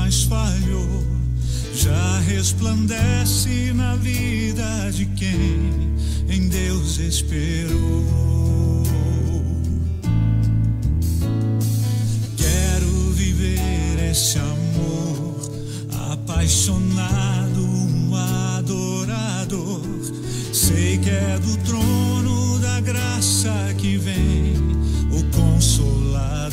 jamais falhou, já resplandece na vida de quem em Deus esperou. Quero viver esse amor apaixonado, um adorador. Sei que é do trono da graça que vem o Consolador.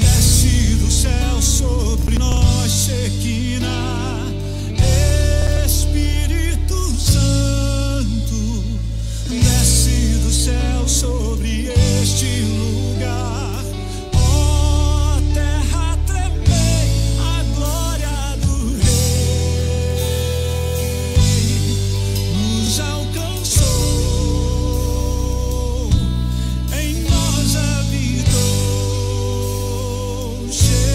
Desce do céu sobre nós, Shekinah, Espírito Santo. Desce do céu sobre este lugar. Ó terra, tremei a glória do Rei. Nos alcançou, em nós habitou Shekinah.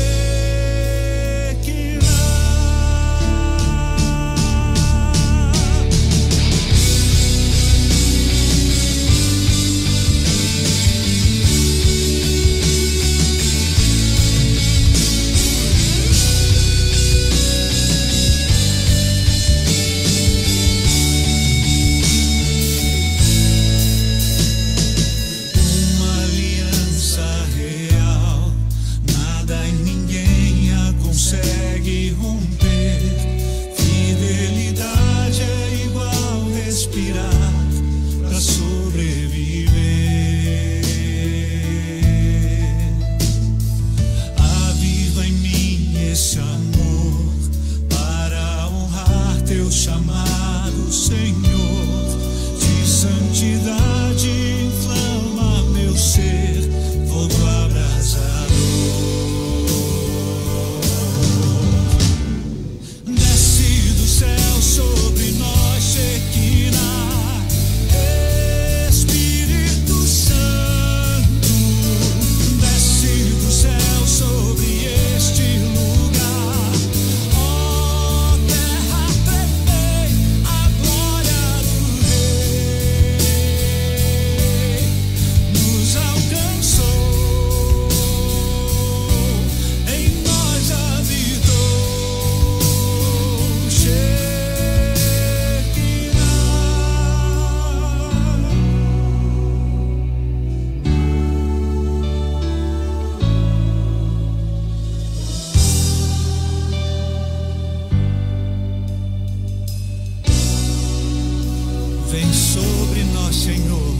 Uma aliança real, nada e ninguém a consegue romper. Fidelidade é igual respirar para sobreviver. Aviva em mim esse amor para honrar teu chamado, Senhor. De santidade inflama meu ser, fogo abrasador. Desce do céu sobre nós, Shekinah, Espírito Santo. Desce do céu sobre este lugar. Ó terra, tremei a glória do Rei. Nos alcançou, em nós habitou Shekinah. Vem sobre nós, Senhor,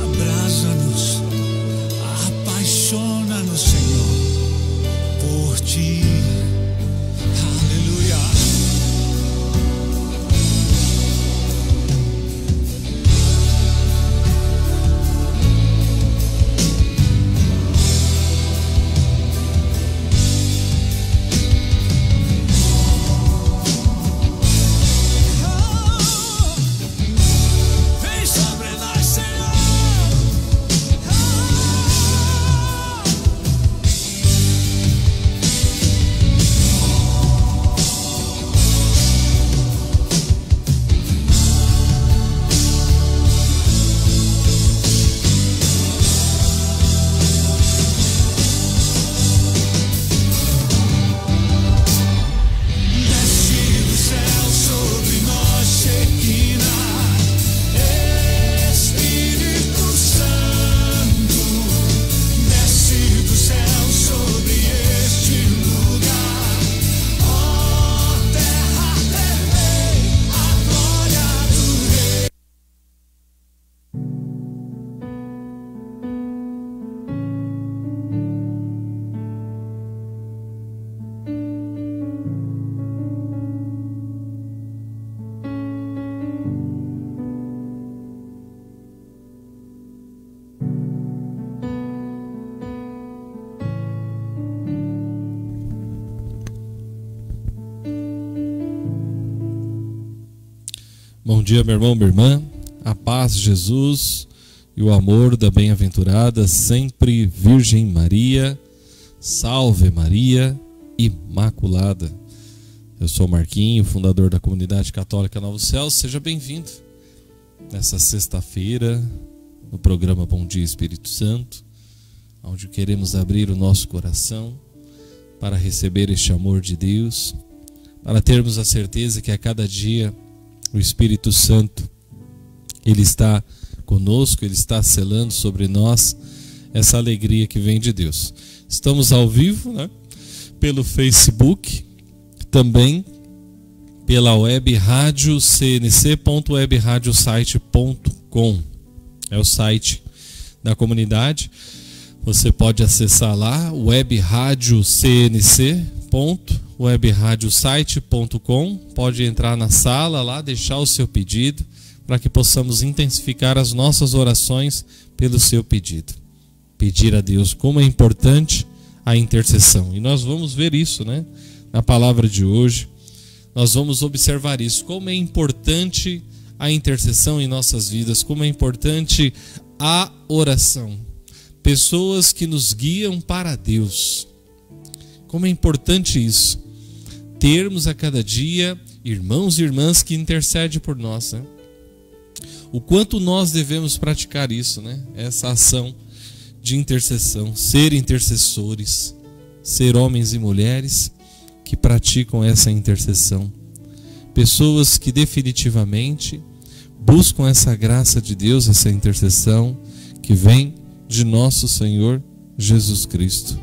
abraça-nos, apaixona-nos, Senhor, por ti. Aleluia. Vem sobre nós, Senhor. Desce do céu sobre nós, Shekinah, Espírito Santo. Desce do céu sobre este lugar. Ó terra, tremei a glória do Rei. Bom dia, meu irmão, minha irmã. A paz de Jesus e o amor da bem-aventurada sempre Virgem Maria. Salve Maria Imaculada. Eu sou o Marquinho, fundador da Comunidade Católica Novo Céu. Seja bem-vindo nessa sexta-feira no programa Bom Dia Espírito Santo. onde queremos abrir o nosso coração para receber este amor de Deus, para termos a certeza que a cada dia o Espírito Santo, Ele está conosco, Ele está selando sobre nós essa alegria que vem de Deus. Estamos ao vivo, né? Pelo Facebook, também pela web rádio cnc.webradiosite.com. É o site da comunidade. Você pode acessar lá, webradiocnc.webradiosite.com. Pode entrar na sala lá, deixar o seu pedido, para que possamos intensificar as nossas orações pelo seu pedido. Pedir a Deus como é importante a intercessão. E nós vamos ver isso, né? Na palavra de hoje, nós vamos observar isso. Como é importante a intercessão em nossas vidas, como é importante a oração. Pessoas que nos guiam para Deus. Como é importante isso. Termos a cada dia irmãos e irmãs que intercedem por nós, né? O quanto nós devemos praticar isso, né? Essa ação de intercessão, ser intercessores, ser homens e mulheres que praticam essa intercessão. Pessoas que definitivamente buscam essa graça de Deus, essa intercessão que vem de nosso Senhor Jesus Cristo.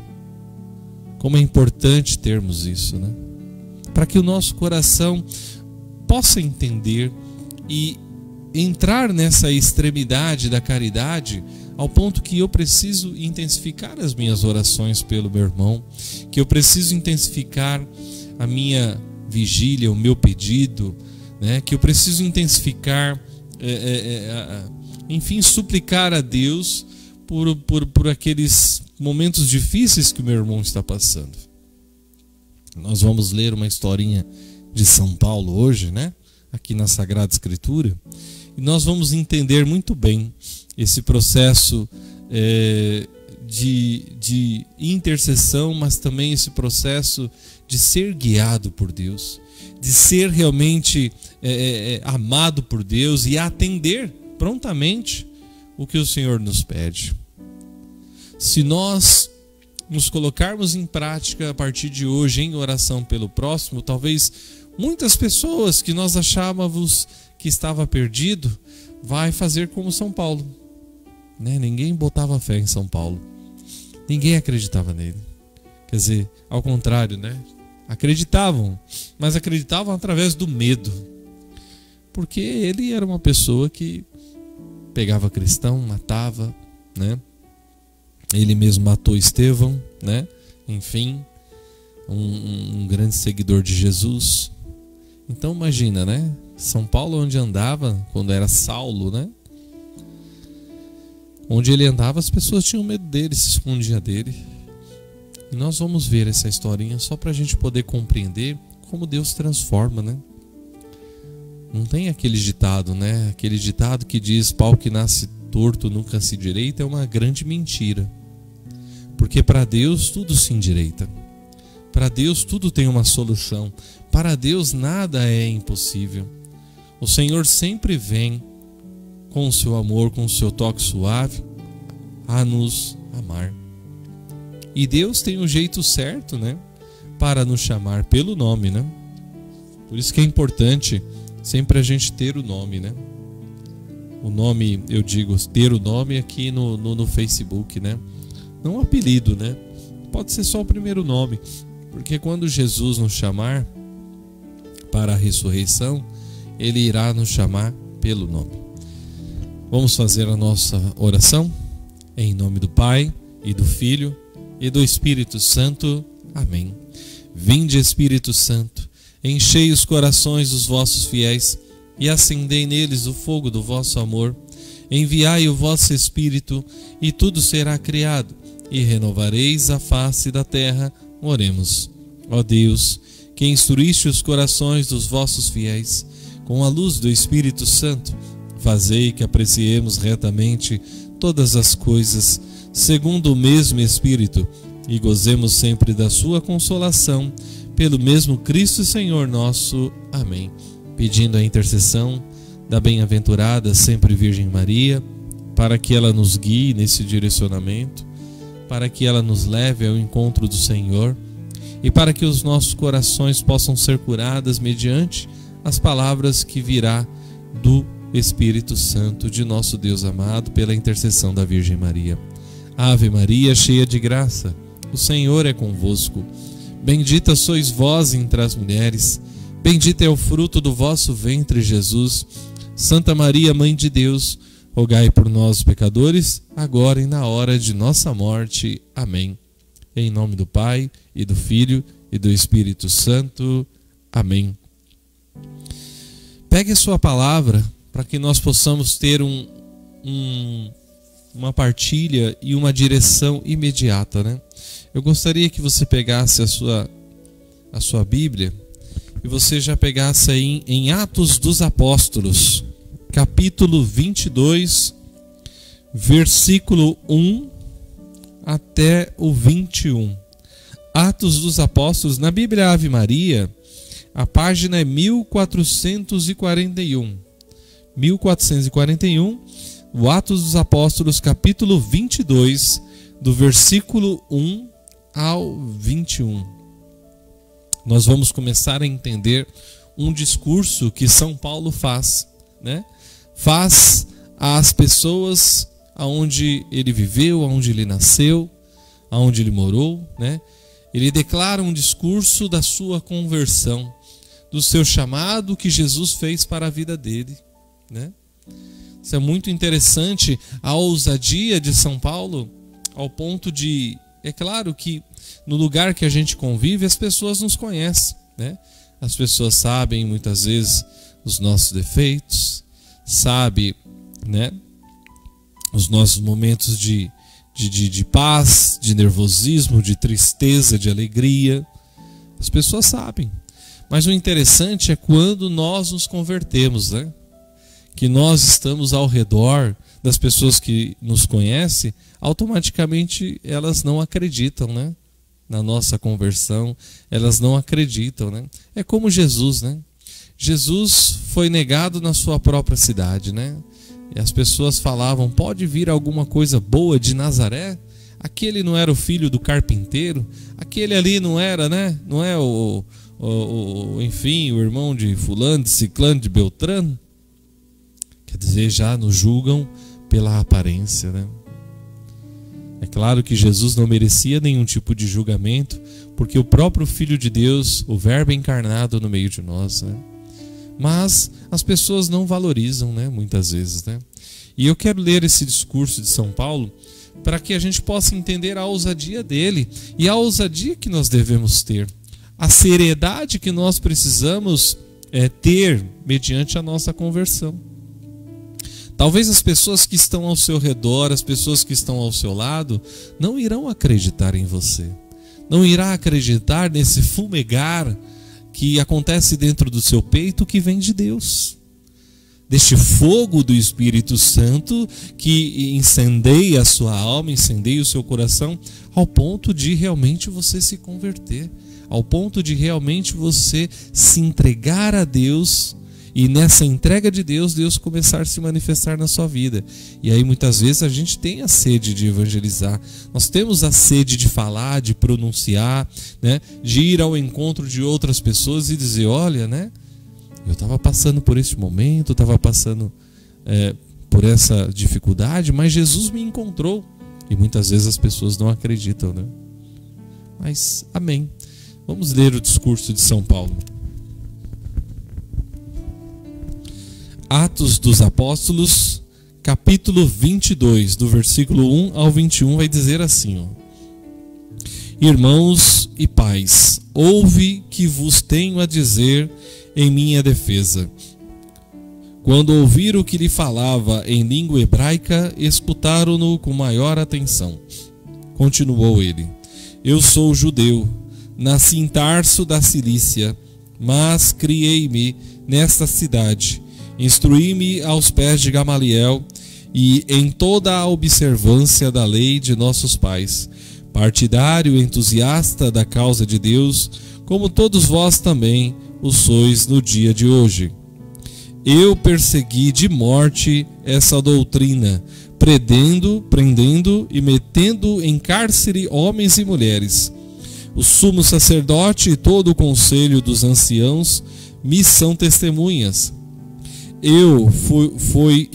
Como é importante termos isso, né? Para que o nosso coração possa entender e entrar nessa extremidade da caridade, ao ponto que eu preciso intensificar as minhas orações pelo meu irmão, que eu preciso intensificar a minha vigília, o meu pedido, né? Que eu preciso intensificar, enfim, suplicar a Deus por aqueles momentos difíceis que o meu irmão está passando. Nós vamos ler uma historinha de São Paulo hoje, né? Aqui na Sagrada Escritura, e nós vamos entender muito bem esse processo de intercessão, mas também esse processo de ser guiado por Deus, de ser realmente amado por Deus e atender prontamente o que o Senhor nos pede. Se nós nos colocarmos em prática a partir de hoje em oração pelo próximo, talvez muitas pessoas que nós achávamos que estava perdido vai fazer como São Paulo, né? Ninguém botava fé em São Paulo, ninguém acreditava nele. Quer dizer, ao contrário, né? Acreditavam, mas acreditavam através do medo, porque ele era uma pessoa que pegava cristão, matava, né? Ele mesmo matou Estevão, né? Enfim, um grande seguidor de Jesus. Então imagina, né? São Paulo, onde andava, quando era Saulo, né? Onde ele andava, as pessoas tinham medo dele, se escondiam dele. E nós vamos ver essa historinha só para a gente poder compreender como Deus transforma, né? Não tem aquele ditado, né? Aquele ditado que diz: pau que nasce torto nunca se endireita, é uma grande mentira. Porque para Deus tudo se endireita. Para Deus tudo tem uma solução. Para Deus nada é impossível. O Senhor sempre vem com o seu amor, com o seu toque suave, a nos amar. E Deus tem um jeito certo, né, para nos chamar pelo nome, né? Por isso que é importante sempre a gente ter o nome, né? O nome, eu digo, ter o nome aqui no Facebook, né? Não um apelido, né? Pode ser só o primeiro nome. Porque quando Jesus nos chamar para a ressurreição, Ele irá nos chamar pelo nome. Vamos fazer a nossa oração? Em nome do Pai, e do Filho, e do Espírito Santo. Amém. Vinde, Espírito Santo, enchei os corações dos vossos fiéis, e acendei neles o fogo do vosso amor. Enviai o vosso Espírito, e tudo será criado, e renovareis a face da terra. Oremos. Ó Deus, que instruíste os corações dos vossos fiéis com a luz do Espírito Santo, fazei que apreciemos retamente todas as coisas, segundo o mesmo Espírito, e gozemos sempre da sua consolação, pelo mesmo Cristo Senhor nosso. Amém. Pedindo a intercessão da bem-aventurada sempre Virgem Maria, para que ela nos guie nesse direcionamento, para que ela nos leve ao encontro do Senhor e para que os nossos corações possam ser curados mediante as palavras que virá do Espírito Santo de nosso Deus amado pela intercessão da Virgem Maria. Ave Maria, cheia de graça, o Senhor é convosco. Bendita sois vós entre as mulheres, bendito é o fruto do vosso ventre, Jesus. Santa Maria, Mãe de Deus, rogai por nós, pecadores, agora e na hora de nossa morte. Amém. Em nome do Pai, e do Filho, e do Espírito Santo. Amém. Pegue a sua palavra para que nós possamos ter uma partilha e uma direção imediata, né? Eu gostaria que você pegasse a sua Bíblia e você já pegasse aí em Atos dos Apóstolos, capítulo 22, versículo 1 até o 21. Atos dos Apóstolos, na Bíblia Ave Maria, a página é 1441. 1441, o Atos dos Apóstolos, capítulo 22, do versículo 1 ao 21. Nós vamos começar a entender um discurso que São Paulo faz, né? Faz às pessoas aonde ele viveu, aonde ele nasceu, aonde ele morou, né? Ele declara um discurso da sua conversão, do seu chamado que Jesus fez para a vida dele, né? Isso é muito interessante, a ousadia de São Paulo, ao ponto de, é claro que no lugar que a gente convive, as pessoas nos conhecem, né? As pessoas sabem muitas vezes os nossos defeitos, sabem, né, os nossos momentos de paz, de nervosismo, de tristeza, de alegria. As pessoas sabem. Mas o interessante é quando nós nos convertemos, né? Que nós estamos ao redor das pessoas que nos conhecem, automaticamente elas não acreditam, né? Na nossa conversão, elas não acreditam, né? É como Jesus, né? Jesus foi negado na sua própria cidade, né? E as pessoas falavam, pode vir alguma coisa boa de Nazaré? Aquele não era o filho do carpinteiro? Aquele ali não era, né? Não é enfim, o irmão de fulano, de ciclano, de beltrano? Quer dizer, já nos julgam pela aparência, né? É claro que Jesus não merecia nenhum tipo de julgamento, porque o próprio Filho de Deus, o Verbo encarnado no meio de nós, né? Mas as pessoas não valorizam, né? Muitas vezes, né? E eu quero ler esse discurso de São Paulo para que a gente possa entender a ousadia dele e a ousadia que nós devemos ter, a seriedade que nós precisamos ter mediante a nossa conversão. Talvez as pessoas que estão ao seu redor, as pessoas que estão ao seu lado, não irão acreditar em você. Não irá acreditar nesse fumegar que acontece dentro do seu peito, que vem de Deus. Deste fogo do Espírito Santo que incendeia a sua alma, incendeia o seu coração, ao ponto de realmente você se converter, ao ponto de realmente você se entregar a Deus. E nessa entrega de Deus, Deus começar a se manifestar na sua vida. E aí muitas vezes a gente tem a sede de evangelizar. Nós temos a sede de falar, de pronunciar, né? De ir ao encontro de outras pessoas e dizer, olha, né? Eu estava passando por esse momento, estava passando por essa dificuldade, mas Jesus me encontrou. E muitas vezes as pessoas não acreditam, né? Mas, amém. Vamos ler o discurso de São Paulo. Atos dos Apóstolos, capítulo 22, do versículo 1 ao 21, vai dizer assim, ó: Irmãos e pais, ouve que vos tenho a dizer em minha defesa. Quando ouviram o que lhe falava em língua hebraica, escutaram-no com maior atenção. Continuou ele: Eu sou judeu, nasci em Tarso da Cilícia, mas criei-me nesta cidade. Instruí-me aos pés de Gamaliel e em toda a observância da lei de nossos pais, partidário entusiasta da causa de Deus, como todos vós também o sois no dia de hoje. Eu persegui de morte essa doutrina, prendendo e metendo em cárcere homens e mulheres. O sumo sacerdote e todo o conselho dos anciãos me são testemunhas. Foi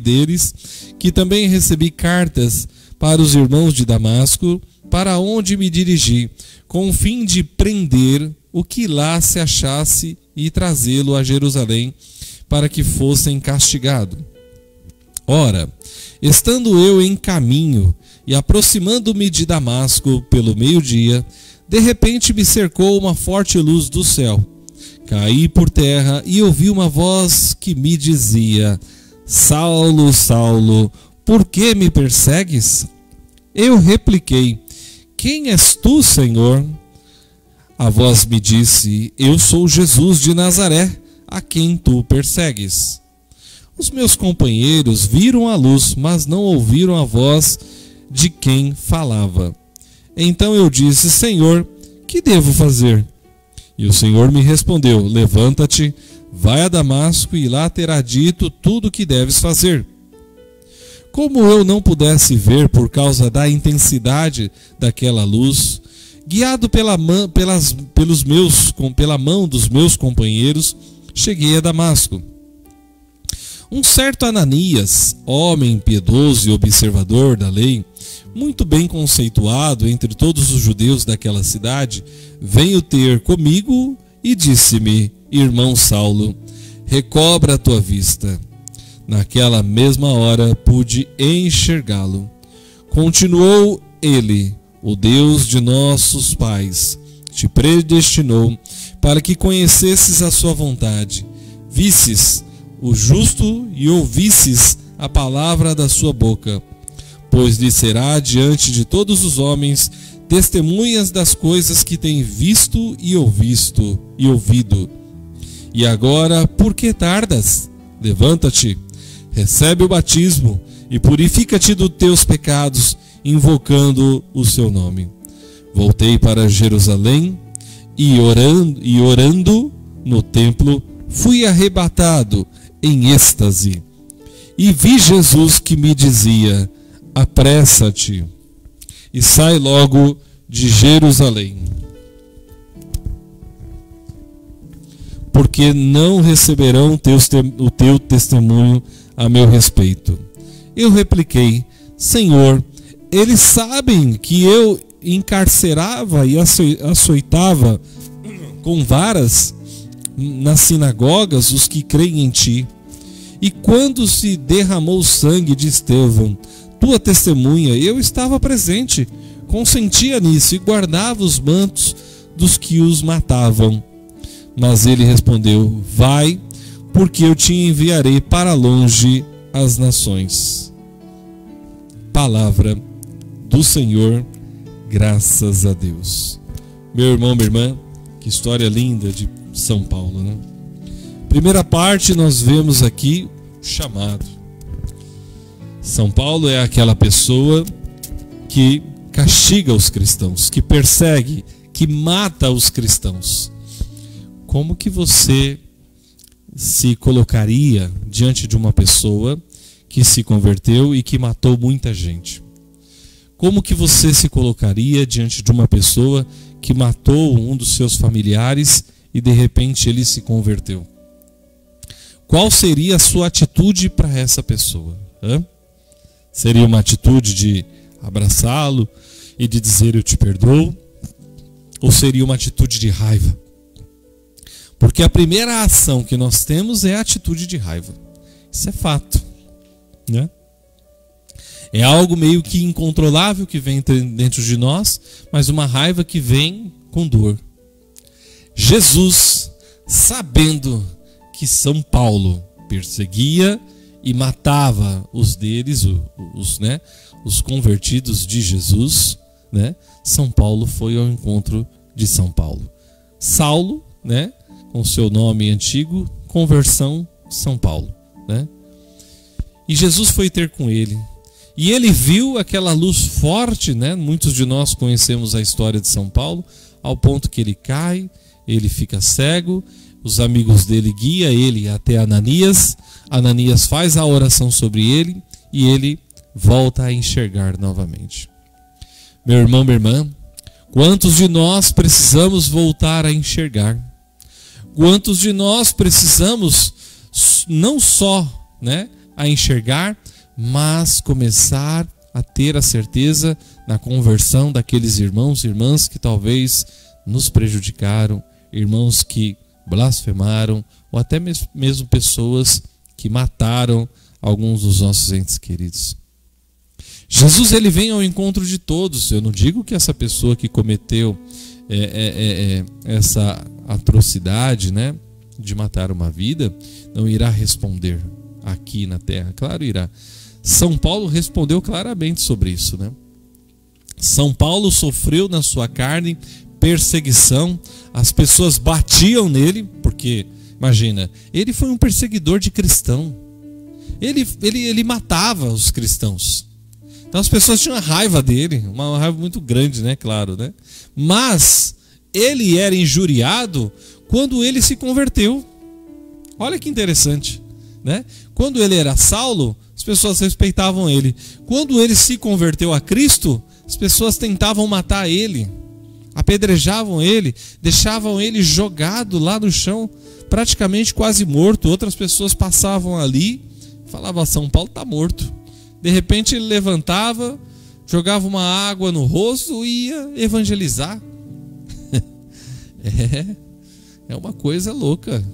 deles que também recebi cartas para os irmãos de Damasco, para onde me dirigi, com o fim de prender o que lá se achasse e trazê-lo a Jerusalém, para que fossem castigados. Ora, estando eu em caminho e aproximando-me de Damasco pelo meio-dia, de repente me cercou uma forte luz do céu. Caí por terra e ouvi uma voz que me dizia: Saulo, Saulo, por que me persegues? Eu repliquei: Quem és tu, Senhor? A voz me disse: Eu sou Jesus de Nazaré, a quem tu persegues. Os meus companheiros viram a luz, mas não ouviram a voz de quem falava. Então eu disse: Senhor, que devo fazer? E o Senhor me respondeu: Levanta-te, vai a Damasco e lá terá dito tudo o que deves fazer. Como eu não pudesse ver por causa da intensidade daquela luz, guiado pela mão dos meus companheiros, cheguei a Damasco. Um certo Ananias, homem piedoso e observador da lei, muito bem conceituado entre todos os judeus daquela cidade, veio ter comigo e disse-me: Irmão Saulo, recobra a tua vista. Naquela mesma hora pude enxergá-lo. Continuou ele: O Deus de nossos pais te predestinou para que conhecesses a sua vontade, visses o justo e ouvisses a palavra da sua boca, pois lhe será diante de todos os homens testemunhas das coisas que tem visto e ouvido. E agora, por que tardas? Levanta-te, recebe o batismo e purifica-te dos teus pecados, invocando o seu nome. Voltei para Jerusalém e orando no templo, fui arrebatado em êxtase e vi Jesus que me dizia: apressa-te e sai logo de Jerusalém, porque não receberão o teu testemunho a meu respeito. Eu repliquei: Senhor, eles sabem que eu encarcerava e açoitava com varas nas sinagogas os que creem em ti. E quando se derramou o sangue de Estevão, tua testemunha, eu estava presente, consentia nisso e guardava os mantos dos que os matavam. Mas ele respondeu: vai, porque eu te enviarei para longe as nações. Palavra do Senhor, graças a Deus. Meu irmão, minha irmã, que história linda de São Paulo, né? Primeira parte, nós vemos aqui o chamado. São Paulo é aquela pessoa que castiga os cristãos, que persegue, que mata os cristãos. Como que você se colocaria diante de uma pessoa que se converteu e que matou muita gente? Como que você se colocaria diante de uma pessoa que matou um dos seus familiares e de repente ele se converteu? Qual seria a sua atitude para essa pessoa? Seria uma atitude de abraçá-lo e de dizer eu te perdoo? Ou seria uma atitude de raiva? Porque a primeira ação que nós temos é a atitude de raiva. Isso é fato, né? É algo meio que incontrolável que vem dentro de nós, mas uma raiva que vem com dor. Jesus, sabendo que São Paulo perseguia e matava os deles, os convertidos de Jesus, né? São Paulo foi ao encontro de São Paulo. Saulo, né? Com seu nome antigo, conversão São Paulo, né? E Jesus foi ter com ele. E ele viu aquela luz forte, né? Muitos de nós conhecemos a história de São Paulo, ao ponto que ele cai, ele fica cego, os amigos dele guiam ele até Ananias. Ananias faz a oração sobre ele e ele volta a enxergar novamente. Meu irmão, minha irmã, quantos de nós precisamos voltar a enxergar? Quantos de nós precisamos não só, a enxergar, mas começar a ter a certeza na conversão daqueles irmãos e irmãs que talvez nos prejudicaram, irmãos que blasfemaram, ou até mesmo pessoas que mataram alguns dos nossos entes queridos. Jesus, ele vem ao encontro de todos. Eu não digo que essa pessoa que cometeu essa atrocidade, de matar uma vida, não irá responder aqui na terra. Claro, irá. São Paulo respondeu claramente sobre isso, São Paulo sofreu na sua carne perseguição. As pessoas batiam nele, porque, imagina, ele foi um perseguidor de cristão. Ele matava os cristãos. Então as pessoas tinham raiva dele, uma raiva muito grande, claro, Mas ele era injuriado quando ele se converteu. Olha que interessante, Quando ele era Saulo, as pessoas respeitavam ele. Quando ele se converteu a Cristo, as pessoas tentavam matar ele, apedrejavam ele, deixavam ele jogado lá no chão, praticamente quase morto. Outras pessoas passavam ali, falavam: São Paulo está morto. De repente ele levantava, jogava uma água no rosto e ia evangelizar. É uma coisa louca,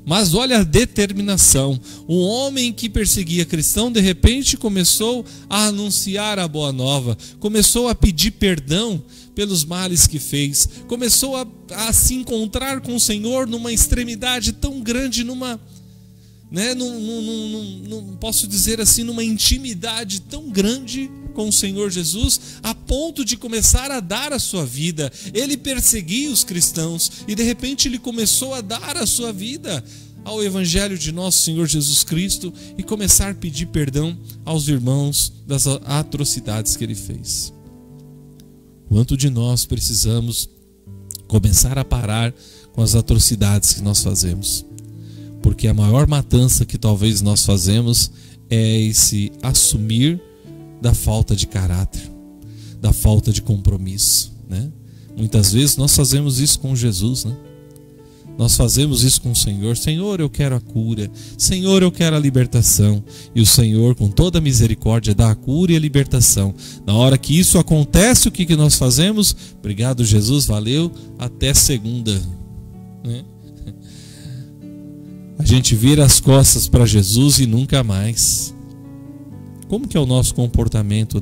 Mas olha a determinação. Um homem que perseguia cristão, de repente começou a anunciar a boa nova, começou a pedir perdão pelos males que fez, começou a se encontrar com o Senhor numa extremidade tão grande, não posso dizer assim, numa intimidade tão grande com o Senhor Jesus, a ponto de começar a dar a sua vida. Ele perseguia os cristãos e de repente ele começou a dar a sua vida ao Evangelho de nosso Senhor Jesus Cristo e começar a pedir perdão aos irmãos das atrocidades que ele fez. Quanto de nós precisamos começar a parar com as atrocidades que nós fazemos? Porque a maior matança que talvez nós fazemos é esse assumir da falta de caráter, da falta de compromisso, Muitas vezes nós fazemos isso com Jesus, Nós fazemos isso com o Senhor. Senhor, eu quero a cura. Senhor, eu quero a libertação. E o Senhor, com toda a misericórdia, dá a cura e a libertação. Na hora que isso acontece, o que nós fazemos? Obrigado, Jesus, valeu, até segunda. A gente vira as costas para Jesus e nunca mais. Como que é o nosso comportamento,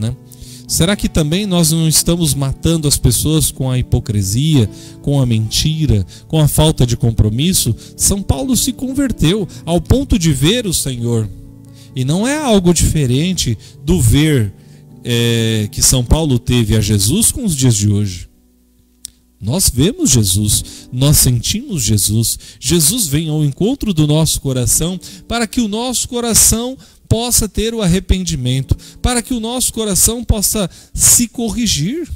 Será que também nós não estamos matando as pessoas com a hipocrisia, com a mentira, com a falta de compromisso? São Paulo se converteu ao ponto de ver o Senhor. E não é algo diferente do ver que São Paulo teve a Jesus com os dias de hoje. Nós vemos Jesus, nós sentimos Jesus. Jesus vem ao encontro do nosso coração para que o nosso coração possa ter o arrependimento, para que o nosso coração possa se corrigir,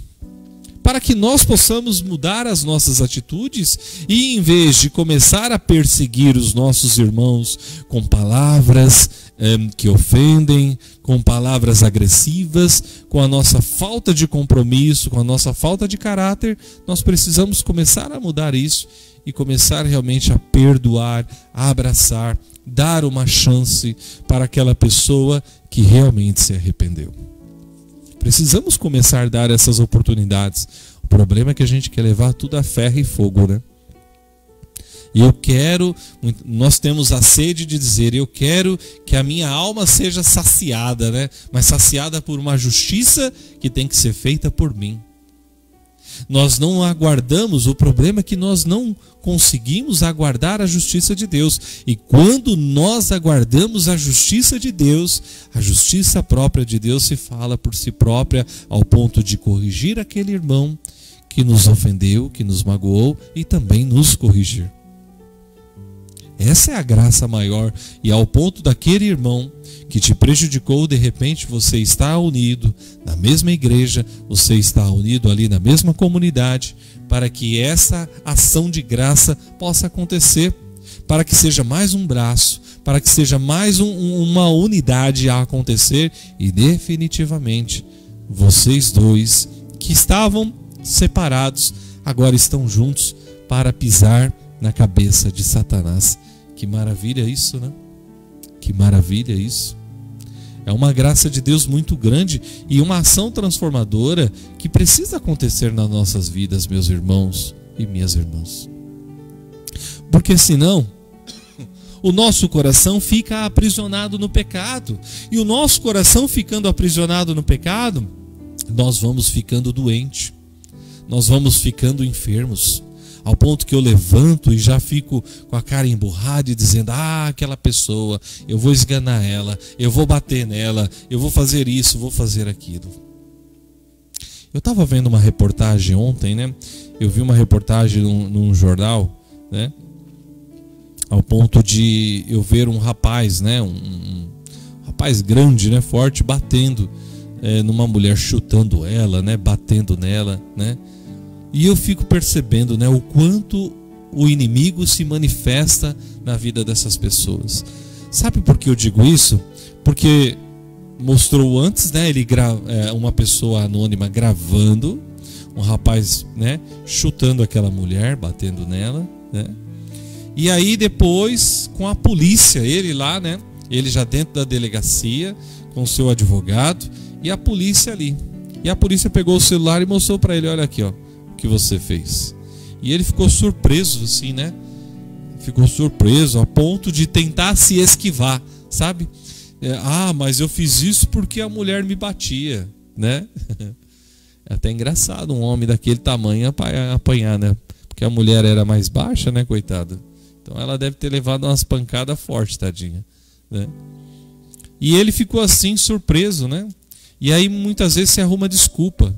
para que nós possamos mudar as nossas atitudes e, em vez de começar a perseguir os nossos irmãos com palavras que ofendem, com palavras agressivas, com a nossa falta de compromisso, com a nossa falta de caráter, nós precisamos começar a mudar isso e começar realmente a perdoar, a abraçar, dar uma chance para aquela pessoa que realmente se arrependeu. Precisamos começar a dar essas oportunidades. O problema é que a gente quer levar tudo a ferro e fogo, E nós temos a sede de dizer: eu quero que a minha alma seja saciada, mas saciada por uma justiça que tem que ser feita por mim. Nós não aguardamos, o problema é que nós não conseguimos aguardar a justiça de Deus. E quando nós aguardamos a justiça de Deus, a justiça própria de Deus se fala por si própria, ao ponto de corrigir aquele irmão que nos ofendeu, que nos magoou, e também nos corrigir. Essa é a graça maior. E ao ponto daquele irmão que te prejudicou, de repente você está unido na mesma igreja, você está unido ali na mesma comunidade, para que essa ação de graça possa acontecer, para que seja mais um braço, para que seja mais uma unidade a acontecer, e definitivamente vocês dois que estavam separados agora estão juntos para pisar na cabeça de Satanás. Que maravilha isso, né? Que maravilha isso. É uma graça de Deus muito grande e uma ação transformadora que precisa acontecer nas nossas vidas, meus irmãos e minhas irmãs. Porque senão o nosso coração fica aprisionado no pecado. E o nosso coração ficando aprisionado no pecado, nós vamos ficando doentes. Nós vamos ficando enfermos. Ao ponto que eu levanto e já fico com a cara emburrada e dizendo: ah, aquela pessoa, eu vou esganar ela, eu vou bater nela, eu vou fazer isso, vou fazer aquilo. Eu estava vendo uma reportagem ontem, né? Eu vi uma reportagem num jornal, né? Ao ponto de eu ver um rapaz, né? Um rapaz grande, né? Forte, batendo numa mulher, chutando ela, né? Batendo nela, né? E eu fico percebendo, né, o quanto o inimigo se manifesta na vida dessas pessoas. Sabe por que eu digo isso? Porque mostrou antes, né, uma pessoa anônima gravando, um rapaz, né, chutando aquela mulher, batendo nela, né? E aí depois, com a polícia, ele lá, né, ele já dentro da delegacia, com o seu advogado, e a polícia ali. E a polícia pegou o celular e mostrou para ele: olha aqui, ó, que você fez. E ele ficou surpreso, assim, né? Ficou surpreso a ponto de tentar se esquivar, sabe? Mas eu fiz isso porque a mulher me batia, né? É até engraçado um homem daquele tamanho apanhar, né? Porque a mulher era mais baixa, né, coitada? Então ela deve ter levado umas pancadas fortes, tadinha, né? E ele ficou assim, surpreso, né? E aí muitas vezes se arruma desculpa.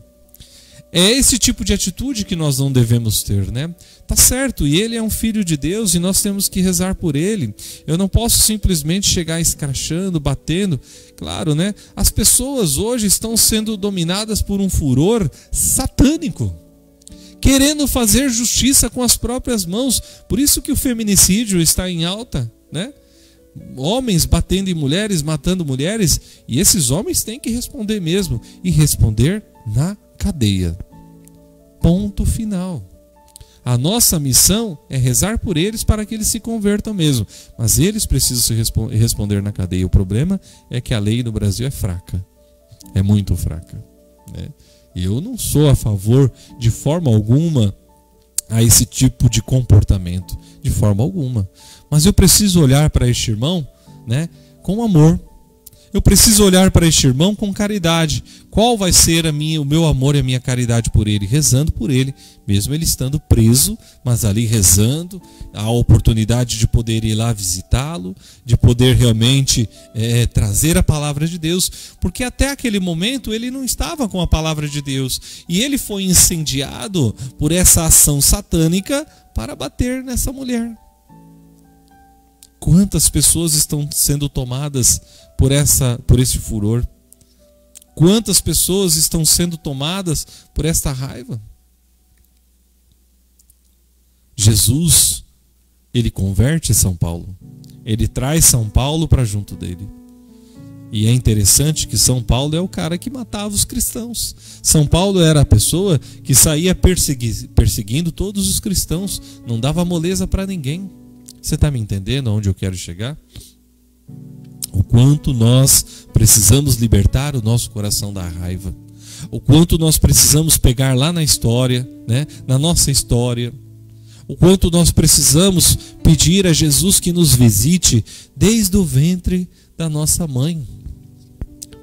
É esse tipo de atitude que nós não devemos ter, né? Tá certo, e ele é um filho de Deus e nós temos que rezar por ele. Eu não posso simplesmente chegar escrachando, batendo. Claro, né? As pessoas hoje estão sendo dominadas por um furor satânico, querendo fazer justiça com as próprias mãos. Por isso que o feminicídio está em alta, né? Homens batendo em mulheres, matando mulheres, e esses homens têm que responder mesmo, e responder na cadeia. Ponto final. A nossa missão é rezar por eles para que eles se convertam mesmo, mas eles precisam se responder na cadeia. O problema é que a lei no Brasil é fraca, é muito fraca, né? E eu não sou a favor de forma alguma a esse tipo de comportamento, de forma alguma. Mas eu preciso olhar para este irmão, né, com amor. Eu preciso olhar para este irmão com caridade. Qual vai ser o meu amor e a minha caridade por ele? Rezando por ele, mesmo ele estando preso, mas ali rezando, a oportunidade de poder ir lá visitá-lo, de poder realmente trazer a palavra de Deus, porque até aquele momento ele não estava com a palavra de Deus, e ele foi incendiado por essa ação satânica para bater nessa mulher. Quantas pessoas estão sendo tomadas por esse furor? Quantas pessoas estão sendo tomadas por esta raiva? Jesus, ele converte São Paulo. Ele traz São Paulo para junto dele. E é interessante que São Paulo é o cara que matava os cristãos. São Paulo era a pessoa que saía perseguindo todos os cristãos. Não dava moleza para ninguém. Você está me entendendo aonde eu quero chegar? O quanto nós precisamos libertar o nosso coração da raiva. O quanto nós precisamos pegar lá na história, né? Na nossa história. O quanto nós precisamos pedir a Jesus que nos visite desde o ventre da nossa mãe.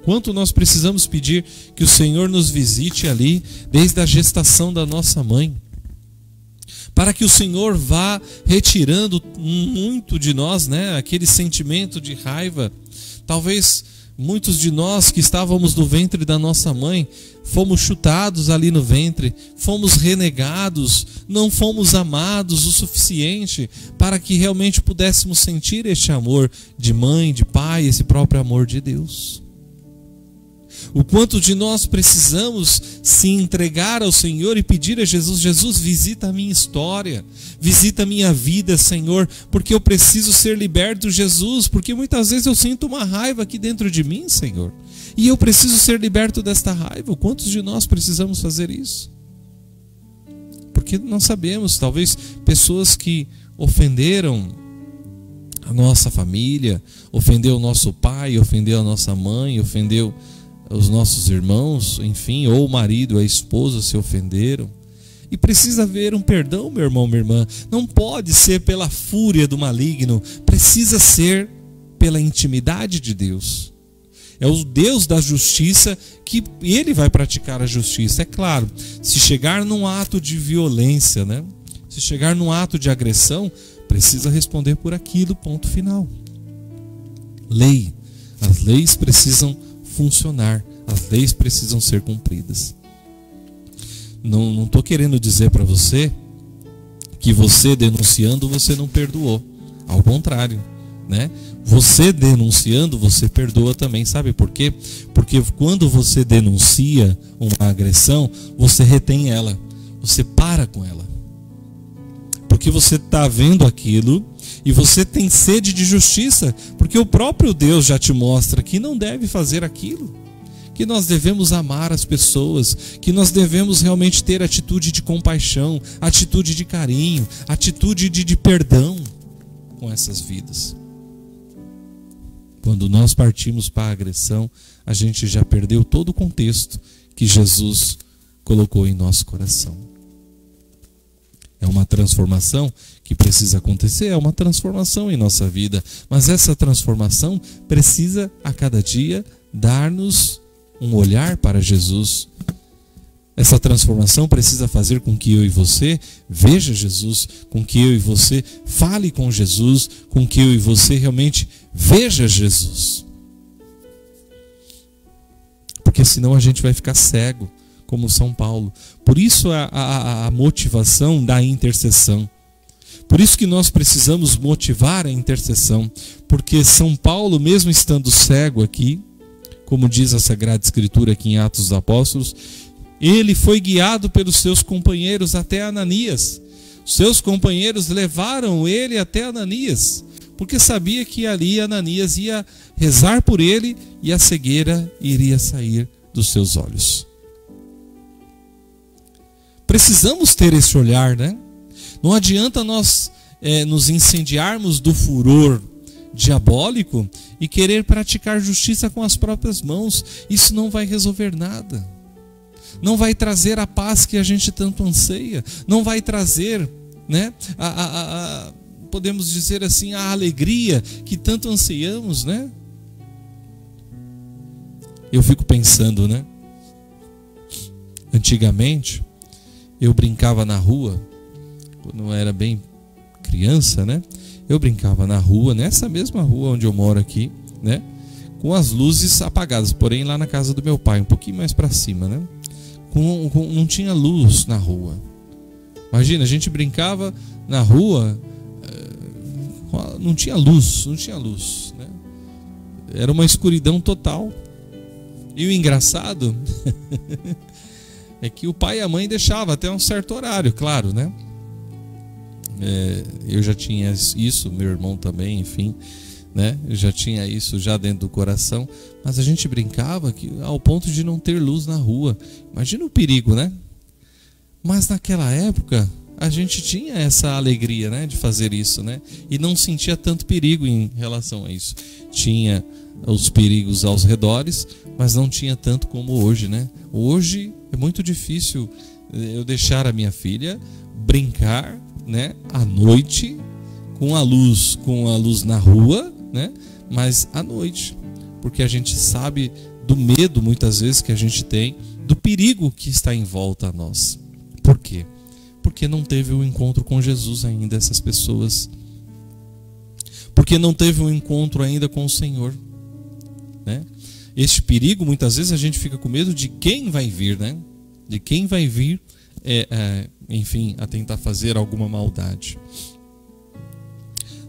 Quanto nós precisamos pedir que o Senhor nos visite ali desde a gestação da nossa mãe. Para que o Senhor vá retirando muito de nós, né, aquele sentimento de raiva. Talvez Muitos de nós que estávamos no ventre da nossa mãe, fomos chutados ali no ventre, fomos renegados, não fomos amados o suficiente para que realmente pudéssemos sentir este amor de mãe, de pai, esse próprio amor de Deus. O quanto de nós precisamos se entregar ao Senhor e pedir a Jesus: Jesus, visita a minha história, visita a minha vida, Senhor, porque eu preciso ser liberto, Jesus, porque muitas vezes eu sinto uma raiva aqui dentro de mim, Senhor, e eu preciso ser liberto desta raiva. Quantos de nós precisamos fazer isso? Porque nós sabemos, talvez pessoas que ofenderam a nossa família, ofendeu o nosso pai, ofendeu a nossa mãe, ofendeu os nossos irmãos, enfim, ou o marido, a esposa se ofenderam. E precisa haver um perdão, meu irmão, minha irmã. Não pode ser pela fúria do maligno, precisa ser pela intimidade de Deus. É o Deus da justiça que Ele vai praticar a justiça. É claro, se chegar num ato de violência, né? Se chegar num ato de agressão, precisa responder por aquilo, ponto final. Lei. As leis precisam funcionar, as leis precisam ser cumpridas. Não estou querendo dizer para você que você denunciando você não perdoou. Ao contrário, né? Você denunciando você perdoa também. Sabe por quê? Porque quando você denuncia uma agressão, você retém ela, você para com ela, porque você está vendo aquilo e você tem sede de justiça, porque o próprio Deus já te mostra que não deve fazer aquilo, que nós devemos amar as pessoas, que nós devemos realmente ter atitude de compaixão, atitude de carinho, atitude de perdão com essas vidas. Quando nós partimos para a agressão, a gente já perdeu todo o contexto que Jesus colocou em nosso coração. É uma transformação que precisa acontecer, é uma transformação em nossa vida, mas essa transformação precisa a cada dia dar-nos um olhar para Jesus. Essa transformação precisa fazer com que eu e você veja Jesus, com que eu e você fale com Jesus, com que eu e você realmente veja Jesus. Porque senão a gente vai ficar cego, como São Paulo. Por isso a motivação da intercessão. Por isso que nós precisamos motivar a intercessão. Porque São Paulo, mesmo estando cego aqui, como diz a Sagrada Escritura aqui em Atos dos Apóstolos, ele foi guiado pelos seus companheiros até Ananias. Seus companheiros levaram ele até Ananias, porque sabia que ali Ananias ia rezar por ele e a cegueira iria sair dos seus olhos. Precisamos ter esse olhar, né? Não adianta nós nos incendiarmos do furor diabólico e querer praticar justiça com as próprias mãos. Isso não vai resolver nada. Não vai trazer a paz que a gente tanto anseia. Não vai trazer, né, podemos dizer assim, a alegria que tanto anseiamos, né? Eu fico pensando, né? Antigamente, eu brincava na rua, quando eu era bem criança, né? Eu brincava na rua, nessa mesma rua onde eu moro aqui, né? Com as luzes apagadas, porém lá na casa do meu pai, um pouquinho mais para cima, né? Não tinha luz na rua. Imagina, a gente brincava na rua, não tinha luz, né? Era uma escuridão total. E o engraçado é que o pai e a mãe deixavam até um certo horário, claro, né? Eu já tinha isso, meu irmão também, enfim, né? Eu já tinha isso já dentro do coração, mas a gente brincava ao ponto de não ter luz na rua. Imagina o perigo, né? Mas naquela época a gente tinha essa alegria, né, de fazer isso, né? E não sentia tanto perigo em relação a isso. Tinha os perigos aos redores, mas não tinha tanto como hoje, né? Hoje é muito difícil eu deixar a minha filha brincar, né, à noite com a luz na rua, né? Mas à noite, porque a gente sabe do medo muitas vezes que a gente tem, do perigo que está em volta a nós. Por quê? Porque não teve o encontro com Jesus ainda, essas pessoas. Porque não teve um encontro ainda com o Senhor, né? este perigo, muitas vezes a gente fica com medo de quem vai vir, né? De quem vai vir, enfim, a tentar fazer alguma maldade.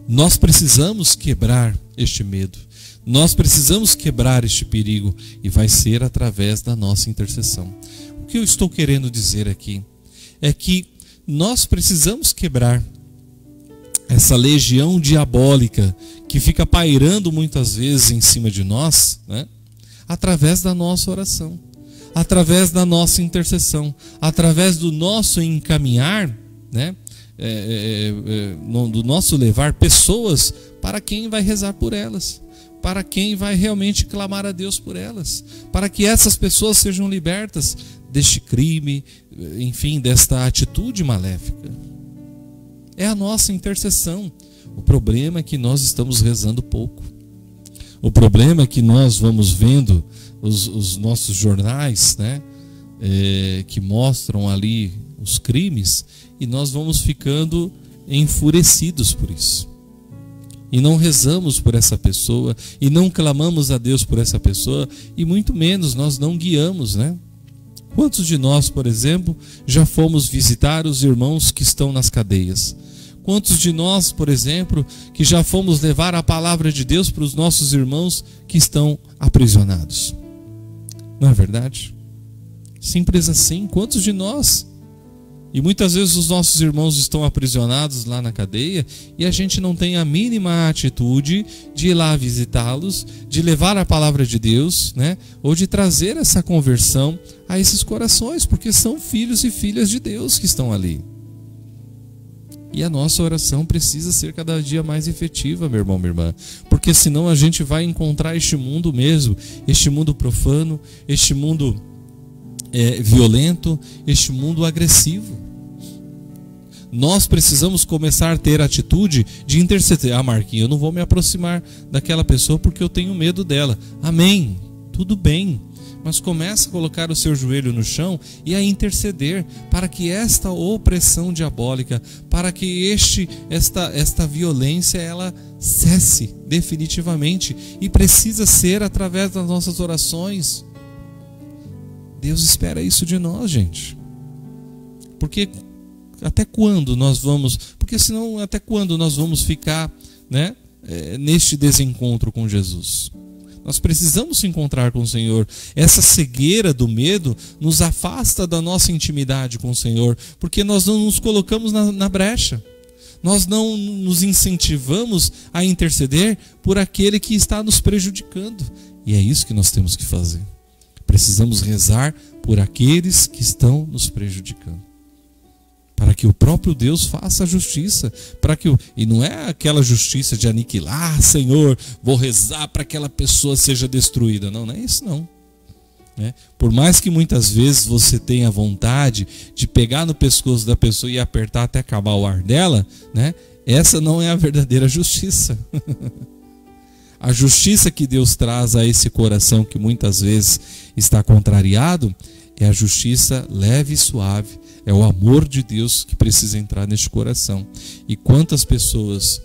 Nós precisamos quebrar este medo. Nós precisamos quebrar este perigo, e vai ser através da nossa intercessão. O que eu estou querendo dizer aqui é que nós precisamos quebrar essa legião diabólica que fica pairando muitas vezes em cima de nós, né? Através da nossa oração, através da nossa intercessão, através do nosso encaminhar, né? Do nosso levar pessoas para quem vai rezar por elas, para quem vai realmente clamar a Deus por elas, para que essas pessoas sejam libertas deste crime, enfim, desta atitude maléfica. É a nossa intercessão. O problema é que nós estamos rezando pouco. O problema é que nós vamos vendo os nossos jornais, né, que mostram ali os crimes, e nós vamos ficando enfurecidos por isso. E não rezamos por essa pessoa, e não clamamos a Deus por essa pessoa, e muito menos nós não guiamos, né? Quantos de nós, por exemplo, já fomos visitar os irmãos que estão nas cadeias? Quantos de nós, por exemplo, que já fomos levar a palavra de Deus para os nossos irmãos que estão aprisionados? Não é verdade? Simples assim. Quantos de nós? E muitas vezes os nossos irmãos estão aprisionados lá na cadeia e a gente não tem a mínima atitude de ir lá visitá-los, de levar a palavra de Deus, né? Ou de trazer essa conversão a esses corações, porque são filhos e filhas de Deus que estão ali. E a nossa oração precisa ser cada dia mais efetiva, meu irmão, minha irmã, porque senão a gente vai encontrar este mundo mesmo, este mundo profano, este mundo violento, este mundo agressivo. Nós precisamos começar a ter a atitude de interceder. Ah, Marquinhos, eu não vou me aproximar daquela pessoa porque eu tenho medo dela. Amém, tudo bem. Mas comece a colocar o seu joelho no chão e a interceder para que esta opressão diabólica, para que esta violência ela cesse definitivamente, e precisa ser através das nossas orações. Deus espera isso de nós, gente. Porque até quando nós vamos? Porque senão até quando nós vamos ficar, né, neste desencontro com Jesus? Nós precisamos se encontrar com o Senhor. Essa cegueira do medo nos afasta da nossa intimidade com o Senhor, porque nós não nos colocamos na brecha. Nós não nos incentivamos a interceder por aquele que está nos prejudicando. E é isso que nós temos que fazer. Precisamos rezar por aqueles que estão nos prejudicando, para que o próprio Deus faça a justiça, e não é aquela justiça de aniquilar, Senhor, vou rezar para que aquela pessoa seja destruída. Não, não é isso não. Por mais que muitas vezes você tenha vontade de pegar no pescoço da pessoa e apertar até acabar o ar dela, né? Essa não é a verdadeira justiça. A justiça que Deus traz a esse coração que muitas vezes está contrariado é a justiça leve e suave. É o amor de Deus que precisa entrar neste coração. E quantas pessoas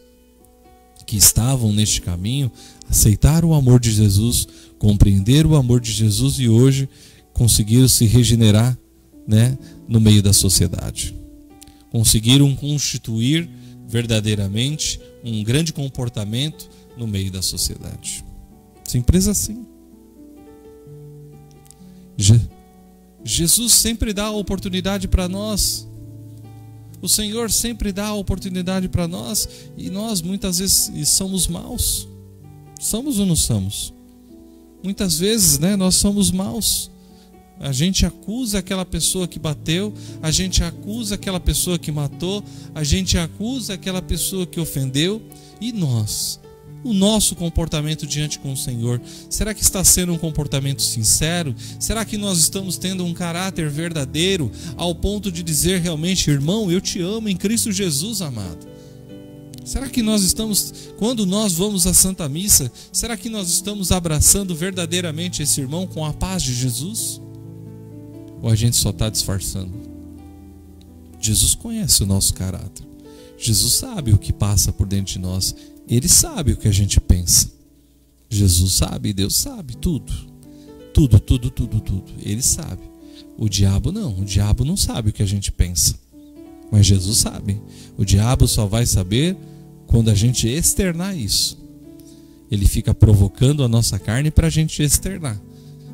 que estavam neste caminho aceitaram o amor de Jesus, compreenderam o amor de Jesus e hoje conseguiram se regenerar, né, no meio da sociedade. Conseguiram constituir verdadeiramente um grande comportamento no meio da sociedade. Simples assim. Jesus sempre dá a oportunidade para nós. O Senhor sempre dá a oportunidade para nós, e nós muitas vezes somos maus. Somos ou não somos? Muitas vezes, né, nós somos maus. A gente acusa aquela pessoa que bateu, a gente acusa aquela pessoa que matou, a gente acusa aquela pessoa que ofendeu. E nós? O nosso comportamento diante com o Senhor, será que está sendo um comportamento sincero? Será que nós estamos tendo um caráter verdadeiro ao ponto de dizer realmente, irmão, eu te amo em Cristo Jesus, amado? Será que nós estamos, quando nós vamos à Santa Missa, será que nós estamos abraçando verdadeiramente esse irmão com a paz de Jesus? Ou a gente só está disfarçando? Jesus conhece o nosso caráter. Jesus sabe o que passa por dentro de nós. Ele sabe o que a gente pensa. Jesus sabe, Deus sabe tudo. Tudo. Ele sabe. O diabo não. O diabo não sabe o que a gente pensa. Mas Jesus sabe. O diabo só vai saber quando a gente externar isso. Ele fica provocando a nossa carne para a gente externar.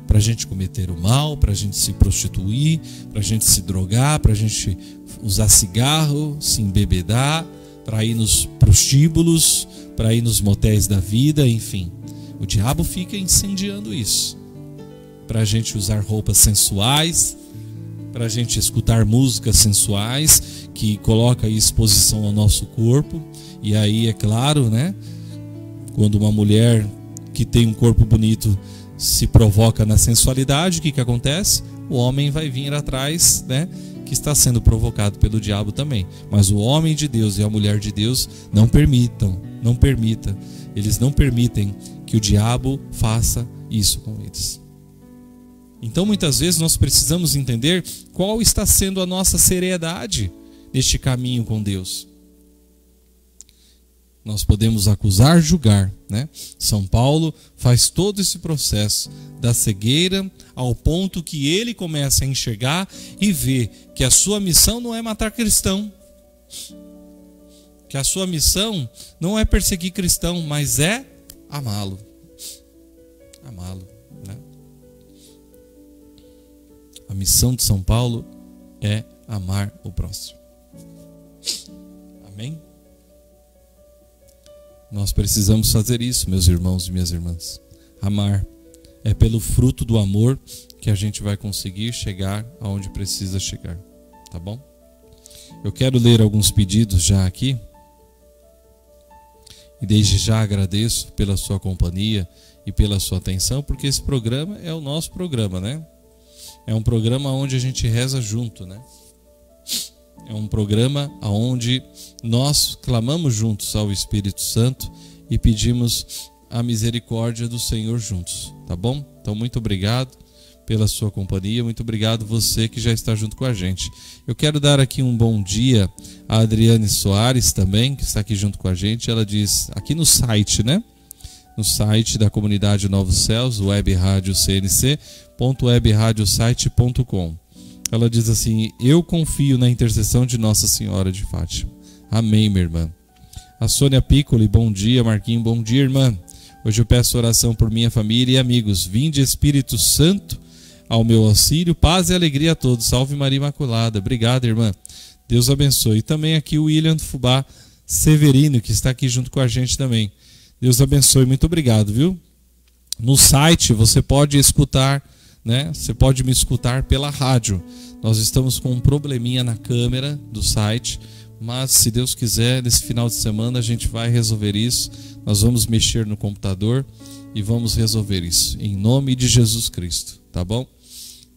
Para a gente cometer o mal, para a gente se prostituir, para a gente se drogar, para a gente usar cigarro, se embebedar, para ir nos prostíbulos, para ir nos motéis da vida, enfim. O diabo fica incendiando isso. Para a gente usar roupas sensuais, para a gente escutar músicas sensuais que colocam exposição ao nosso corpo. E aí, é claro, né? Quando uma mulher que tem um corpo bonito se provoca na sensualidade, o que acontece? O homem vai vir atrás, né? Que está sendo provocado pelo diabo também. Mas o homem de Deus e a mulher de Deus não permitam. Eles não permitem que o diabo faça isso com eles. Então muitas vezes nós precisamos entender qual está sendo a nossa seriedade neste caminho com Deus. Nós podemos acusar, julgar, né? São Paulo faz todo esse processo da cegueira ao ponto que ele começa a enxergar e ver que a sua missão não é matar cristão. Que a sua missão não é perseguir cristão, mas é amá-lo. Amá-lo, né? A missão de São Paulo é amar o próximo. Amém? Nós precisamos fazer isso, meus irmãos e minhas irmãs. Amar. É pelo fruto do amor que a gente vai conseguir chegar aonde precisa chegar. Tá bom? Eu quero ler alguns pedidos já aqui. E desde já agradeço pela sua companhia e pela sua atenção, porque esse programa é o nosso programa, né? É um programa onde a gente reza junto, né? É um programa onde nós clamamos juntos ao Espírito Santo e pedimos a misericórdia do Senhor juntos, tá bom? Então, muito obrigado pela sua companhia, muito obrigado você que já está junto com a gente. Eu quero dar aqui um bom dia a Adriane Soares também, que está aqui junto com a gente. Ela diz, aqui no site, né? No site da comunidade Novos Céus, webradiocnc.webradiosite.com. Ela diz assim: eu confio na intercessão de Nossa Senhora de Fátima. Amém, minha irmã. A Sônia Piccoli, bom dia. Marquinhos, bom dia, irmã. Hoje eu peço oração por minha família e amigos. Vinde, Espírito Santo, ao meu auxílio. Paz e alegria a todos. Salve Maria Imaculada. Obrigado, irmã. Deus abençoe. E também aqui o William Fubá Severino, que está aqui junto com a gente também. Deus abençoe. Muito obrigado, viu? No site você pode escutar, né? Você pode me escutar pela rádio. Nós estamos com um probleminha na câmera do site, mas se Deus quiser, nesse final de semana a gente vai resolver isso. Nós vamos mexer no computador e vamos resolver isso, em nome de Jesus Cristo, tá bom?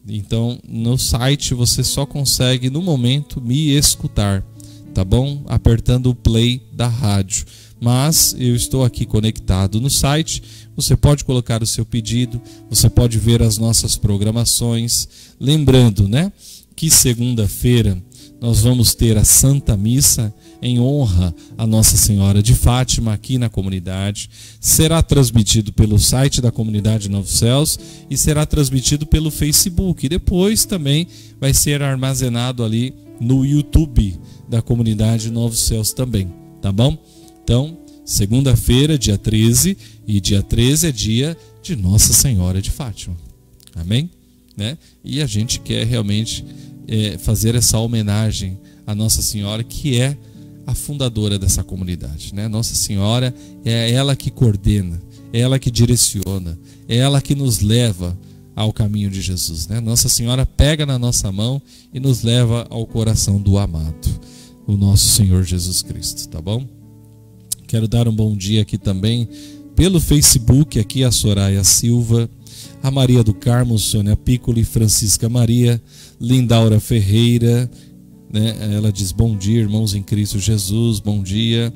Então, no site você só consegue, no momento, me escutar, tá bom? Apertando o play da rádio. Mas eu estou aqui conectado no site. Você pode colocar o seu pedido, você pode ver as nossas programações. Lembrando, né, que segunda-feira nós vamos ter a Santa Missa em honra a Nossa Senhora de Fátima aqui na comunidade. Será transmitido pelo site da comunidade Novos Céus e será transmitido pelo Facebook. E depois também vai ser armazenado ali no YouTube da comunidade Novos Céus também, tá bom? Então, segunda-feira, dia 13, e dia 13 é dia de Nossa Senhora de Fátima. Amém? Né? E a gente quer realmente fazer essa homenagem a Nossa Senhora, que é a fundadora dessa comunidade, né? Nossa Senhora é ela que coordena, é ela que direciona, é ela que nos leva ao caminho de Jesus, né? Nossa Senhora pega na nossa mão e nos leva ao coração do amado, o nosso Senhor Jesus Cristo, tá bom? Quero dar um bom dia aqui também pelo Facebook, aqui a Soraya Silva, a Maria do Carmo, Sônia Piccoli, Francisca Maria, Lindaura Ferreira, né? Ela diz bom dia, irmãos em Cristo Jesus, bom dia.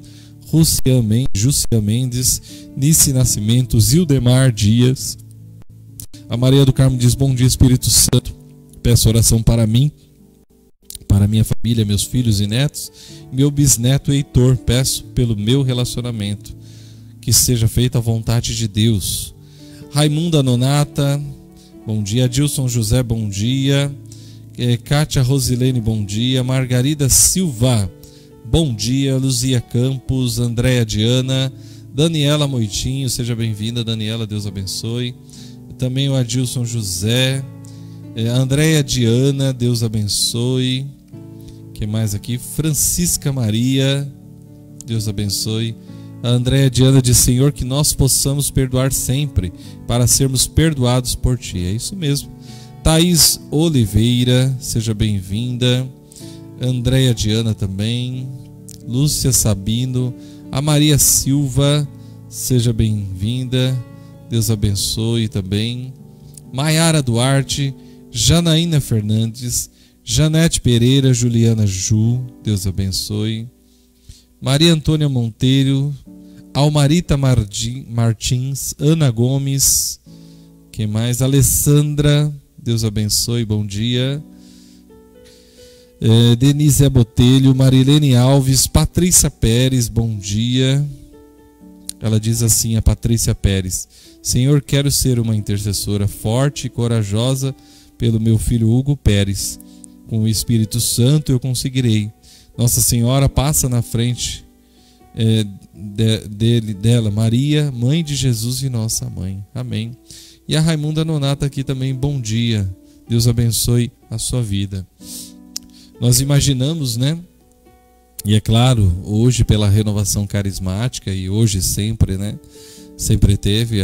Júcia Mendes, Nice Nascimento, Zildemar Dias. A Maria do Carmo diz bom dia, Espírito Santo, peço oração para mim, para minha família, meus filhos e netos, meu bisneto Heitor, peço pelo meu relacionamento, que seja feita a vontade de Deus. Raimunda Nonata, bom dia. Adilson José, bom dia. Kátia Rosilene, bom dia. Margarida Silva, bom dia. Luzia Campos, Andréia Diana, Daniela Moitinho, seja bem-vinda, Daniela, Deus abençoe. Também o Adilson José, Andréia Diana, Deus abençoe. Quem mais aqui? Francisca Maria, Deus abençoe. A Andréia Diana diz: Senhor, que nós possamos perdoar sempre, para sermos perdoados por Ti. É isso mesmo. Thaís Oliveira, seja bem-vinda. Andréia Diana também. Lúcia Sabino. A Maria Silva, seja bem-vinda. Deus abençoe também. Maiara Duarte. Janaína Fernandes. Janete Pereira. Juliana Ju, Deus abençoe. Maria Antônia Monteiro. Almarita Martins. Ana Gomes. Quem mais? Alessandra, Deus abençoe, bom dia. Denise Botelho, Marilene Alves, Patrícia Pérez, bom dia. Ela diz assim, a Patrícia Pérez: Senhor, quero ser uma intercessora forte e corajosa pelo meu filho Hugo Pérez. Com o Espírito Santo eu conseguirei. Nossa Senhora passa na frente dela, Maria, mãe de Jesus e nossa mãe. Amém. E a Raimunda Nonata aqui também, bom dia. Deus abençoe a sua vida. Nós imaginamos, né? E é claro, hoje pela renovação carismática, e hoje sempre, né? Sempre teve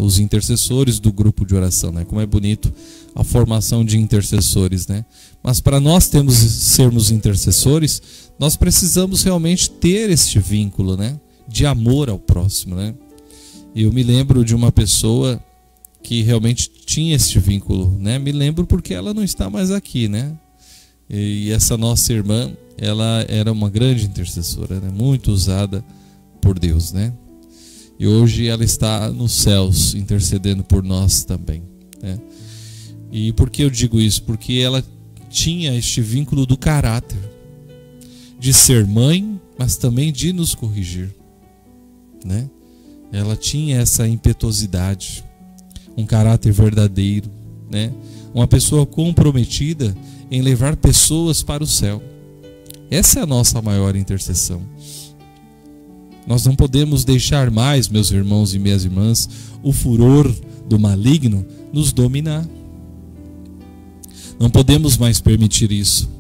os intercessores do grupo de oração, né? Como é bonito a formação de intercessores, né? Mas para nós sermos intercessores, nós precisamos realmente ter este vínculo, né? De amor ao próximo, né? E eu me lembro de uma pessoa que realmente tinha este vínculo, né? Me lembro porque ela não está mais aqui, né? E essa nossa irmã, ela era uma grande intercessora, né? Muito usada por Deus, né? E hoje ela está nos céus intercedendo por nós também, né? E por que eu digo isso? Porque ela tinha este vínculo do caráter, de ser mãe, mas também de nos corrigir, né? Ela tinha essa impetuosidade, um caráter verdadeiro, né? Uma pessoa comprometida em levar pessoas para o céu. Essa é a nossa maior intercessão. Nós não podemos deixar mais, meus irmãos e minhas irmãs, o furor do maligno nos dominar. Não podemos mais permitir isso.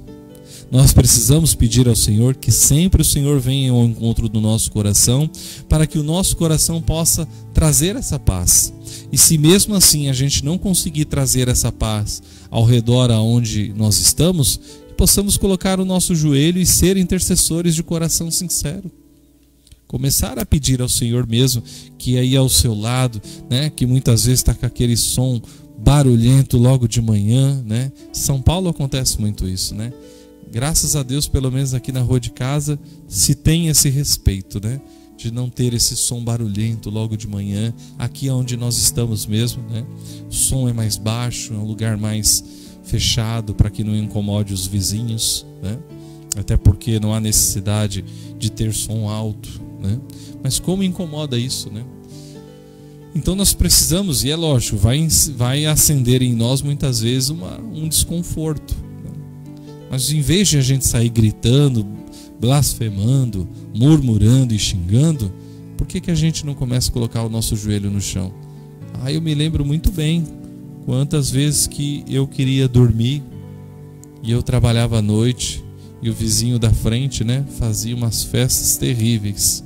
Nós precisamos pedir ao Senhor que sempre o Senhor venha ao encontro do nosso coração, para que o nosso coração possa trazer essa paz. E se mesmo assim a gente não conseguir trazer essa paz ao redor aonde nós estamos, que possamos colocar o nosso joelho e ser intercessores de coração sincero. Começar a pedir ao Senhor mesmo, que aí ao seu lado, né, que muitas vezes está com aquele som barulhento logo de manhã, né? São Paulo acontece muito isso, né? Graças a Deus, pelo menos aqui na rua de casa, se tem esse respeito, né? De não ter esse som barulhento logo de manhã. Aqui onde nós estamos mesmo, né? O som é mais baixo, é um lugar mais fechado para que não incomode os vizinhos, né? Até porque não há necessidade de ter som alto, né? Mas como incomoda isso, né? Então nós precisamos, e é lógico, vai acender em nós muitas vezes um desconforto, né? Mas em vez de a gente sair gritando, blasfemando, murmurando e xingando, por que a gente não começa a colocar o nosso joelho no chão? Eu me lembro muito bem quantas vezes que eu queria dormir e eu trabalhava à noite e o vizinho da frente, né, fazia umas festas terríveis,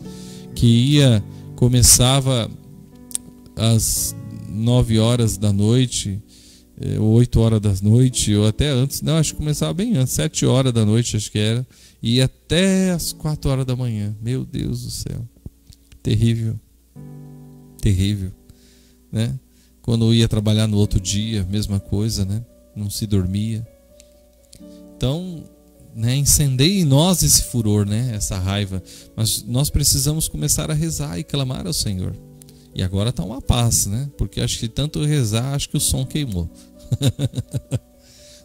que começava às 9 horas da noite, ou 8 horas da noite, ou até antes, não, acho que começava bem antes, 7 horas da noite, acho que era, e ia até às 4 horas da manhã. Meu Deus do céu, terrível, terrível, né? Quando eu ia trabalhar no outro dia, mesma coisa, né? Não se dormia. Então, né, incendeia em nós esse furor, né? Essa raiva, mas nós precisamos começar a rezar e clamar ao Senhor. E agora está uma paz, né? Porque acho que tanto rezar, acho que o som queimou.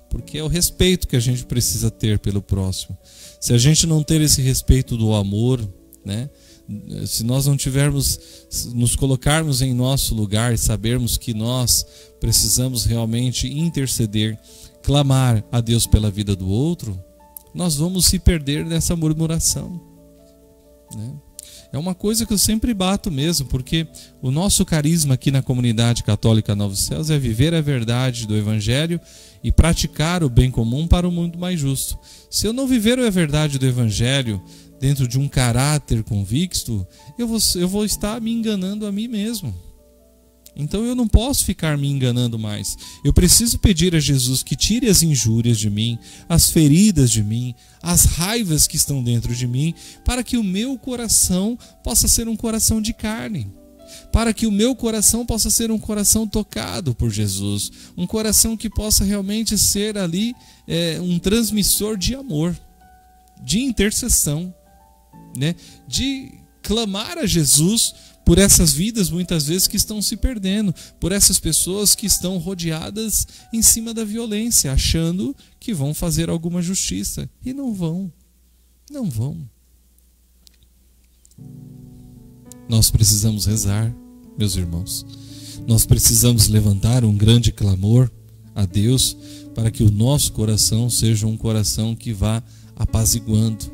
Porque é o respeito que a gente precisa ter pelo próximo. Se a gente não ter esse respeito do amor, né, se nós não tivermos, nos colocarmos em nosso lugar e sabermos que nós precisamos realmente interceder, clamar a Deus pela vida do outro, nós vamos se perder nessa murmuração, né? É uma coisa que eu sempre bato mesmo, porque o nosso carisma aqui na comunidade católica Novos Céus é viver a verdade do Evangelho e praticar o bem comum para um mundo mais justo. Se eu não viver a verdade do Evangelho dentro de um caráter convicto, eu vou estar me enganando a mim mesmo. Então eu não posso ficar me enganando mais. Eu preciso pedir a Jesus que tire as injúrias de mim, as feridas de mim, as raivas que estão dentro de mim, para que o meu coração possa ser um coração de carne, para que o meu coração possa ser um coração tocado por Jesus, um coração que possa realmente ser ali um transmissor de amor, de intercessão, né? De clamar a Jesus por essas vidas muitas vezes que estão se perdendo, por essas pessoas que estão rodeadas em cima da violência, achando que vão fazer alguma justiça, e não vão. Nós precisamos rezar, meus irmãos. Nós precisamos levantar um grande clamor a Deus para que o nosso coração seja um coração que vá apaziguando,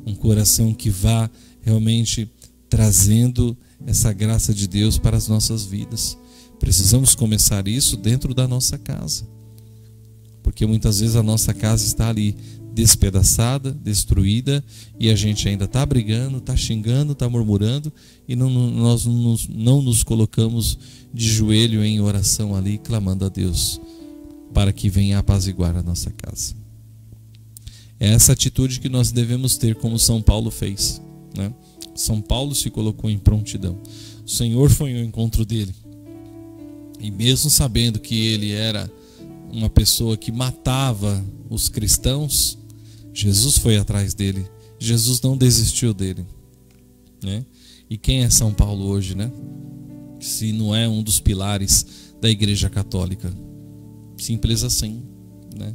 um coração que vá realmente trazendo essa graça de Deus para as nossas vidas. Precisamos começar isso dentro da nossa casa, porque muitas vezes a nossa casa está ali despedaçada, destruída, e a gente ainda está brigando, está xingando, está murmurando, e nós não nos colocamos de joelho em oração ali, clamando a Deus para que venha apaziguar a nossa casa. É essa atitude que nós devemos ter, como São Paulo fez, né? São Paulo se colocou em prontidão. O Senhor foi ao encontro dele, e mesmo sabendo que ele era uma pessoa que matava os cristãos, Jesus foi atrás dele. Jesus não desistiu dele, né? E quem é São Paulo hoje, né? Se não é um dos pilares da Igreja Católica. Simples assim, né?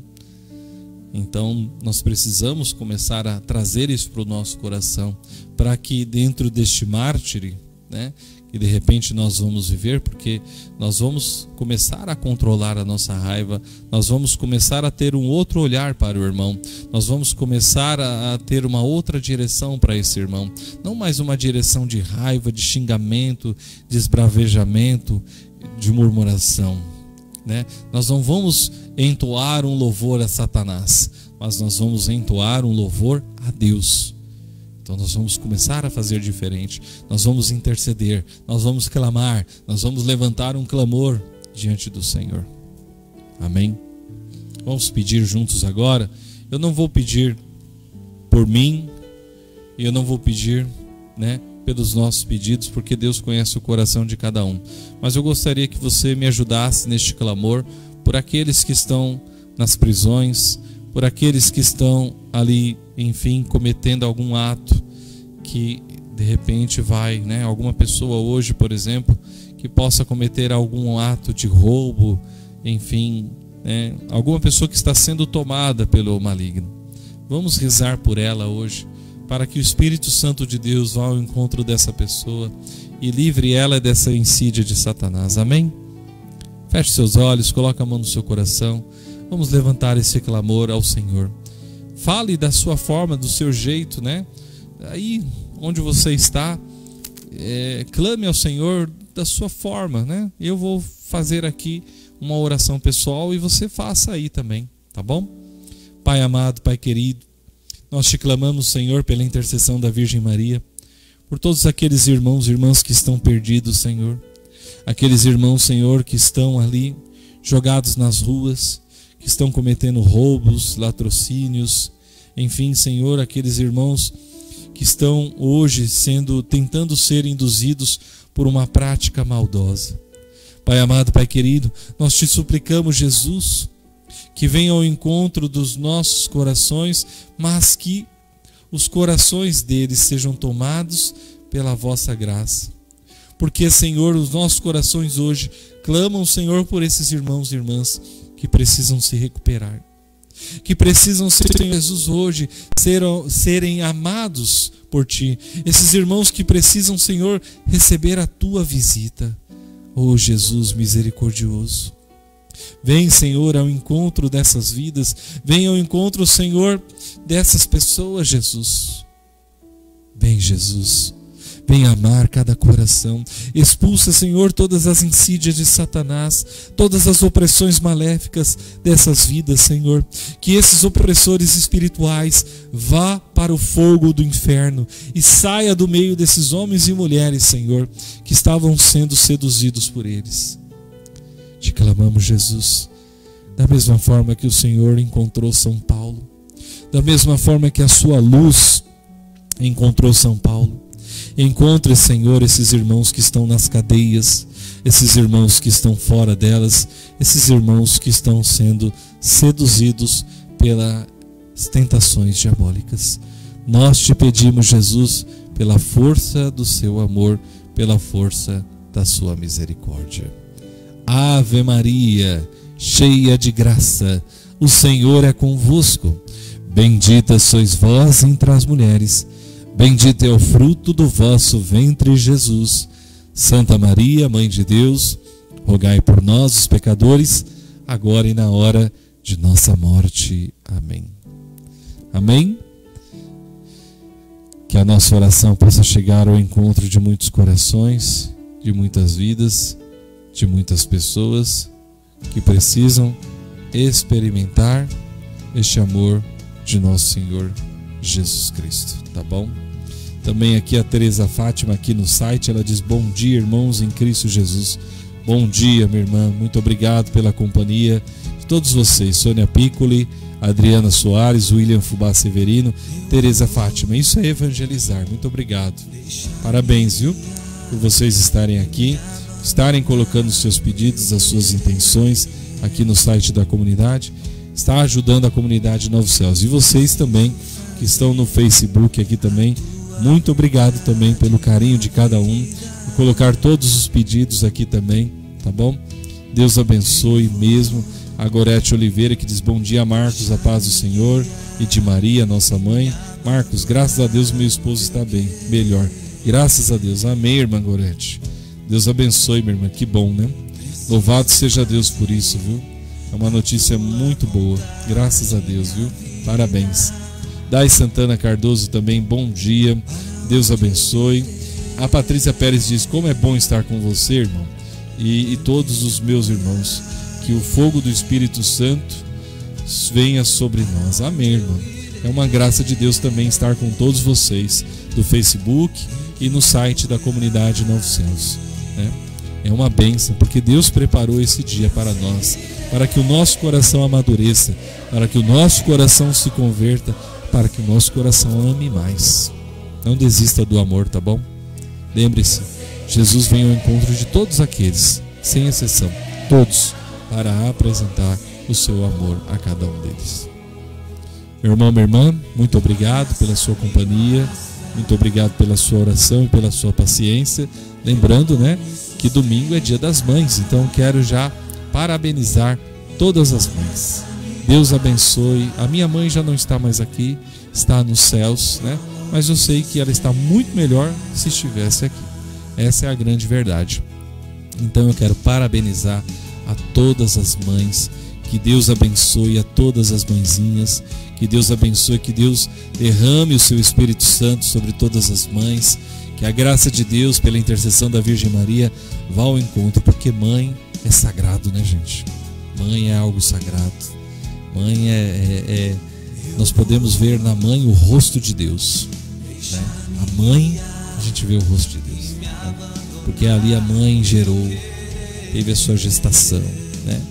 Então nós precisamos começar a trazer isso para o nosso coração, para que dentro deste mártire, né, que de repente nós vamos viver, porque nós vamos começar a controlar a nossa raiva, nós vamos começar a ter um outro olhar para o irmão, nós vamos começar a ter uma outra direção para esse irmão, não mais uma direção de raiva, de xingamento, de esbravejamento, de murmuração, né? Nós não vamos entoar um louvor a Satanás, mas nós vamos entoar um louvor a Deus. Então nós vamos começar a fazer diferente, nós vamos interceder, nós vamos clamar, nós vamos levantar um clamor diante do Senhor. Amém? Vamos pedir juntos agora. Eu não vou pedir por mim, e eu não vou pedir, né, pelos nossos pedidos, porque Deus conhece o coração de cada um. Mas eu gostaria que você me ajudasse neste clamor por aqueles que estão nas prisões, por aqueles que estão ali, enfim, cometendo algum ato que de repente vai, né, alguma pessoa hoje, por exemplo, que possa cometer algum ato de roubo, enfim, né, alguma pessoa que está sendo tomada pelo maligno. Vamos rezar por ela hoje, para que o Espírito Santo de Deus vá ao encontro dessa pessoa e livre ela dessa insídia de Satanás. Amém? Feche seus olhos, coloque a mão no seu coração. Vamos levantar esse clamor ao Senhor. Fale da sua forma, do seu jeito, né? Aí onde você está, clame ao Senhor da sua forma, né? Eu vou fazer aqui uma oração pessoal e você faça aí também, tá bom? Pai amado, Pai querido, nós te clamamos, Senhor, pela intercessão da Virgem Maria, por todos aqueles irmãos e irmãs que estão perdidos, Senhor. Aqueles irmãos, Senhor, que estão ali jogados nas ruas, que estão cometendo roubos, latrocínios, enfim, Senhor, aqueles irmãos que estão hoje tentando ser induzidos por uma prática maldosa. Pai amado, Pai querido, nós te suplicamos, Jesus, que venha ao encontro dos nossos corações, mas que os corações deles sejam tomados pela vossa graça. Porque, Senhor, os nossos corações hoje clamam, Senhor, por esses irmãos e irmãs que precisam se recuperar. que precisam ser, Jesus, hoje, serem amados por Ti. Esses irmãos que precisam, Senhor, receber a Tua visita. Oh, Jesus misericordioso. Vem, Senhor, ao encontro dessas vidas. Vem ao encontro, Senhor, dessas pessoas, Jesus. Vem, Jesus. Vem amar cada coração. Expulsa, Senhor, todas as insídias de Satanás, todas as opressões maléficas dessas vidas, Senhor. Que esses opressores espirituais vá para o fogo do inferno e saia do meio desses homens e mulheres, Senhor, que estavam sendo seduzidos por eles. Te clamamos, Jesus, da mesma forma que o Senhor encontrou São Paulo, da mesma forma que a sua luz encontrou São Paulo. Encontre, Senhor, esses irmãos que estão nas cadeias, esses irmãos que estão fora delas, esses irmãos que estão sendo seduzidos pelas tentações diabólicas. Nós te pedimos, Jesus, pela força do seu amor, pela força da sua misericórdia. Ave Maria, cheia de graça, o Senhor é convosco. Bendita sois vós entre as mulheres. Bendito é o fruto do vosso ventre, Jesus. Santa Maria, Mãe de Deus, rogai por nós, os pecadores, agora e na hora de nossa morte. Amém. Amém? Que a nossa oração possa chegar ao encontro de muitos corações, de muitas vidas, de muitas pessoas que precisam experimentar este amor de nosso Senhor Jesus Cristo, tá bom? Também aqui a Teresa Fátima, aqui no site, ela diz: bom dia, irmãos em Cristo Jesus. Bom dia, minha irmã, muito obrigado pela companhia de todos vocês. Sônia Piccoli, Adriana Soares, William Fubá Severino, Teresa Fátima. Isso é evangelizar, muito obrigado. Parabéns, viu, por vocês estarem aqui, estarem colocando os seus pedidos, as suas intenções aqui no site da comunidade, está ajudando a comunidade Novos Céus. E vocês também que estão no Facebook aqui também, muito obrigado também pelo carinho de cada um, por colocar todos os pedidos aqui também, tá bom? Deus abençoe mesmo. A Gorete Oliveira que diz: bom dia, Marcos, a paz do Senhor e de Maria, nossa mãe. Marcos, graças a Deus meu esposo está bem, melhor, graças a Deus. Amém, irmã Gorete. Deus abençoe, minha irmã, que bom, né? Louvado seja Deus por isso, viu? É uma notícia muito boa, graças a Deus, viu? Parabéns. Dai Santana Cardoso também, bom dia, Deus abençoe. A Patrícia Pérez diz: como é bom estar com você, irmão, e todos os meus irmãos, que o fogo do Espírito Santo venha sobre nós. Amém, irmão. É uma graça de Deus também estar com todos vocês do Facebook e no site da comunidade Novos Céus, né? É uma bênção, porque Deus preparou esse dia para nós, para que o nosso coração amadureça, para que o nosso coração se converta, para que o nosso coração ame mais. Não desista do amor, tá bom? Lembre-se, Jesus vem ao encontro de todos aqueles, sem exceção, todos, para apresentar o seu amor a cada um deles. Meu irmão, minha irmã, muito obrigado pela sua companhia, muito obrigado pela sua oração e pela sua paciência. Lembrando, né, que domingo é dia das mães, então quero já parabenizar todas as mães. Deus abençoe. A minha mãe já não está mais aqui, está nos céus, né? Mas eu sei que ela está muito melhor se estivesse aqui. Essa é a grande verdade. Então eu quero parabenizar a todas as mães. Que Deus abençoe a todas as mãezinhas. Que Deus abençoe, que Deus derrame o seu Espírito Santo sobre todas as mães. Que a graça de Deus, pela intercessão da Virgem Maria, vá ao encontro. Porque mãe é sagrado, né, gente? Mãe é algo sagrado. Mãe nós podemos ver na mãe o rosto de Deus, né? A mãe, a gente vê o rosto de Deus, né? Porque ali a mãe gerou, teve a sua gestação, né?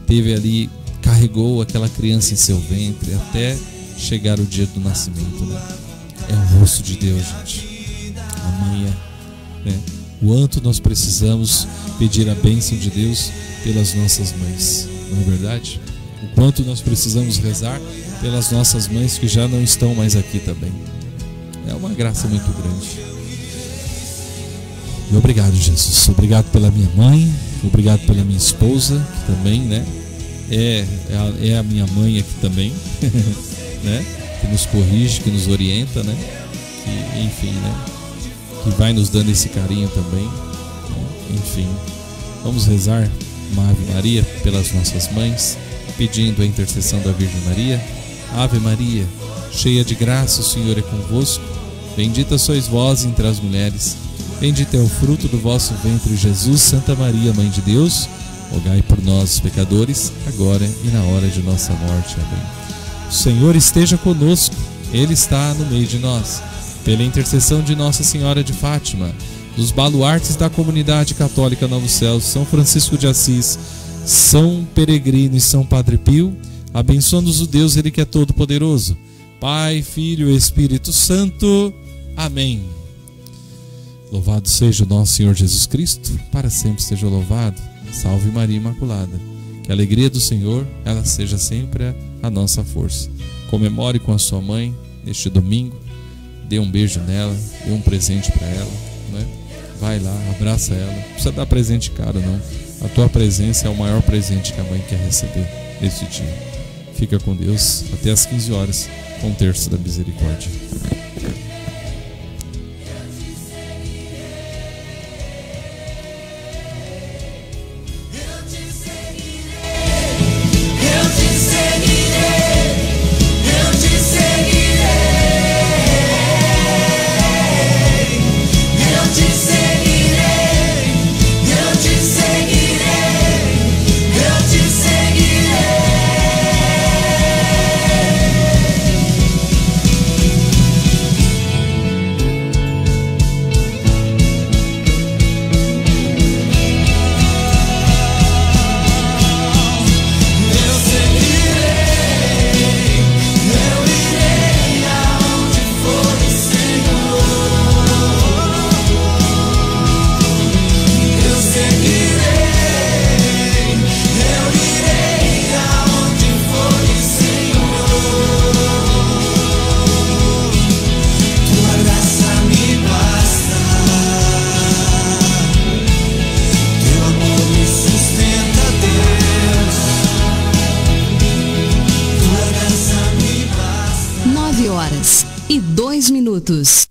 Teve ali, carregou aquela criança em seu ventre até chegar o dia do nascimento, né? É o rosto de Deus, gente. A mãe né? Quanto nós precisamos pedir a bênção de Deus pelas nossas mães, não é verdade? O quanto nós precisamos rezar pelas nossas mães que já não estão mais aqui também. É uma graça muito grande. E obrigado, Jesus. Obrigado pela minha mãe, obrigado pela minha esposa, que também, né, é a minha mãe aqui também, né? Que nos corrige, que nos orienta, né? Que, enfim, né? Que vai nos dando esse carinho também, né? Enfim, vamos rezar uma Ave Maria pelas nossas mães, pedindo a intercessão da Virgem Maria. Ave Maria, cheia de graça, o Senhor é convosco. Bendita sois vós entre as mulheres, bendito é o fruto do vosso ventre, Jesus. Santa Maria, Mãe de Deus, rogai por nós, pecadores, agora e na hora de nossa morte. Amém. O Senhor esteja conosco, Ele está no meio de nós. Pela intercessão de Nossa Senhora de Fátima, dos baluartes da comunidade católica Novo Céu, São Francisco de Assis, São Peregrino e São Padre Pio, abençoa-nos o Deus, Ele que é todo-poderoso, Pai, Filho e Espírito Santo. Amém. Louvado seja o nosso Senhor Jesus Cristo, para sempre seja louvado. Salve Maria Imaculada. Que a alegria do Senhor, ela seja sempre a nossa força. Comemore com a sua mãe neste domingo, dê um beijo nela, dê um presente para ela, né? Vai lá, abraça ela. Não precisa dar presente caro, não. A tua presença é o maior presente que a mãe quer receber neste dia. Fica com Deus até às 15 horas com o Terço da Misericórdia. E 2 minutos.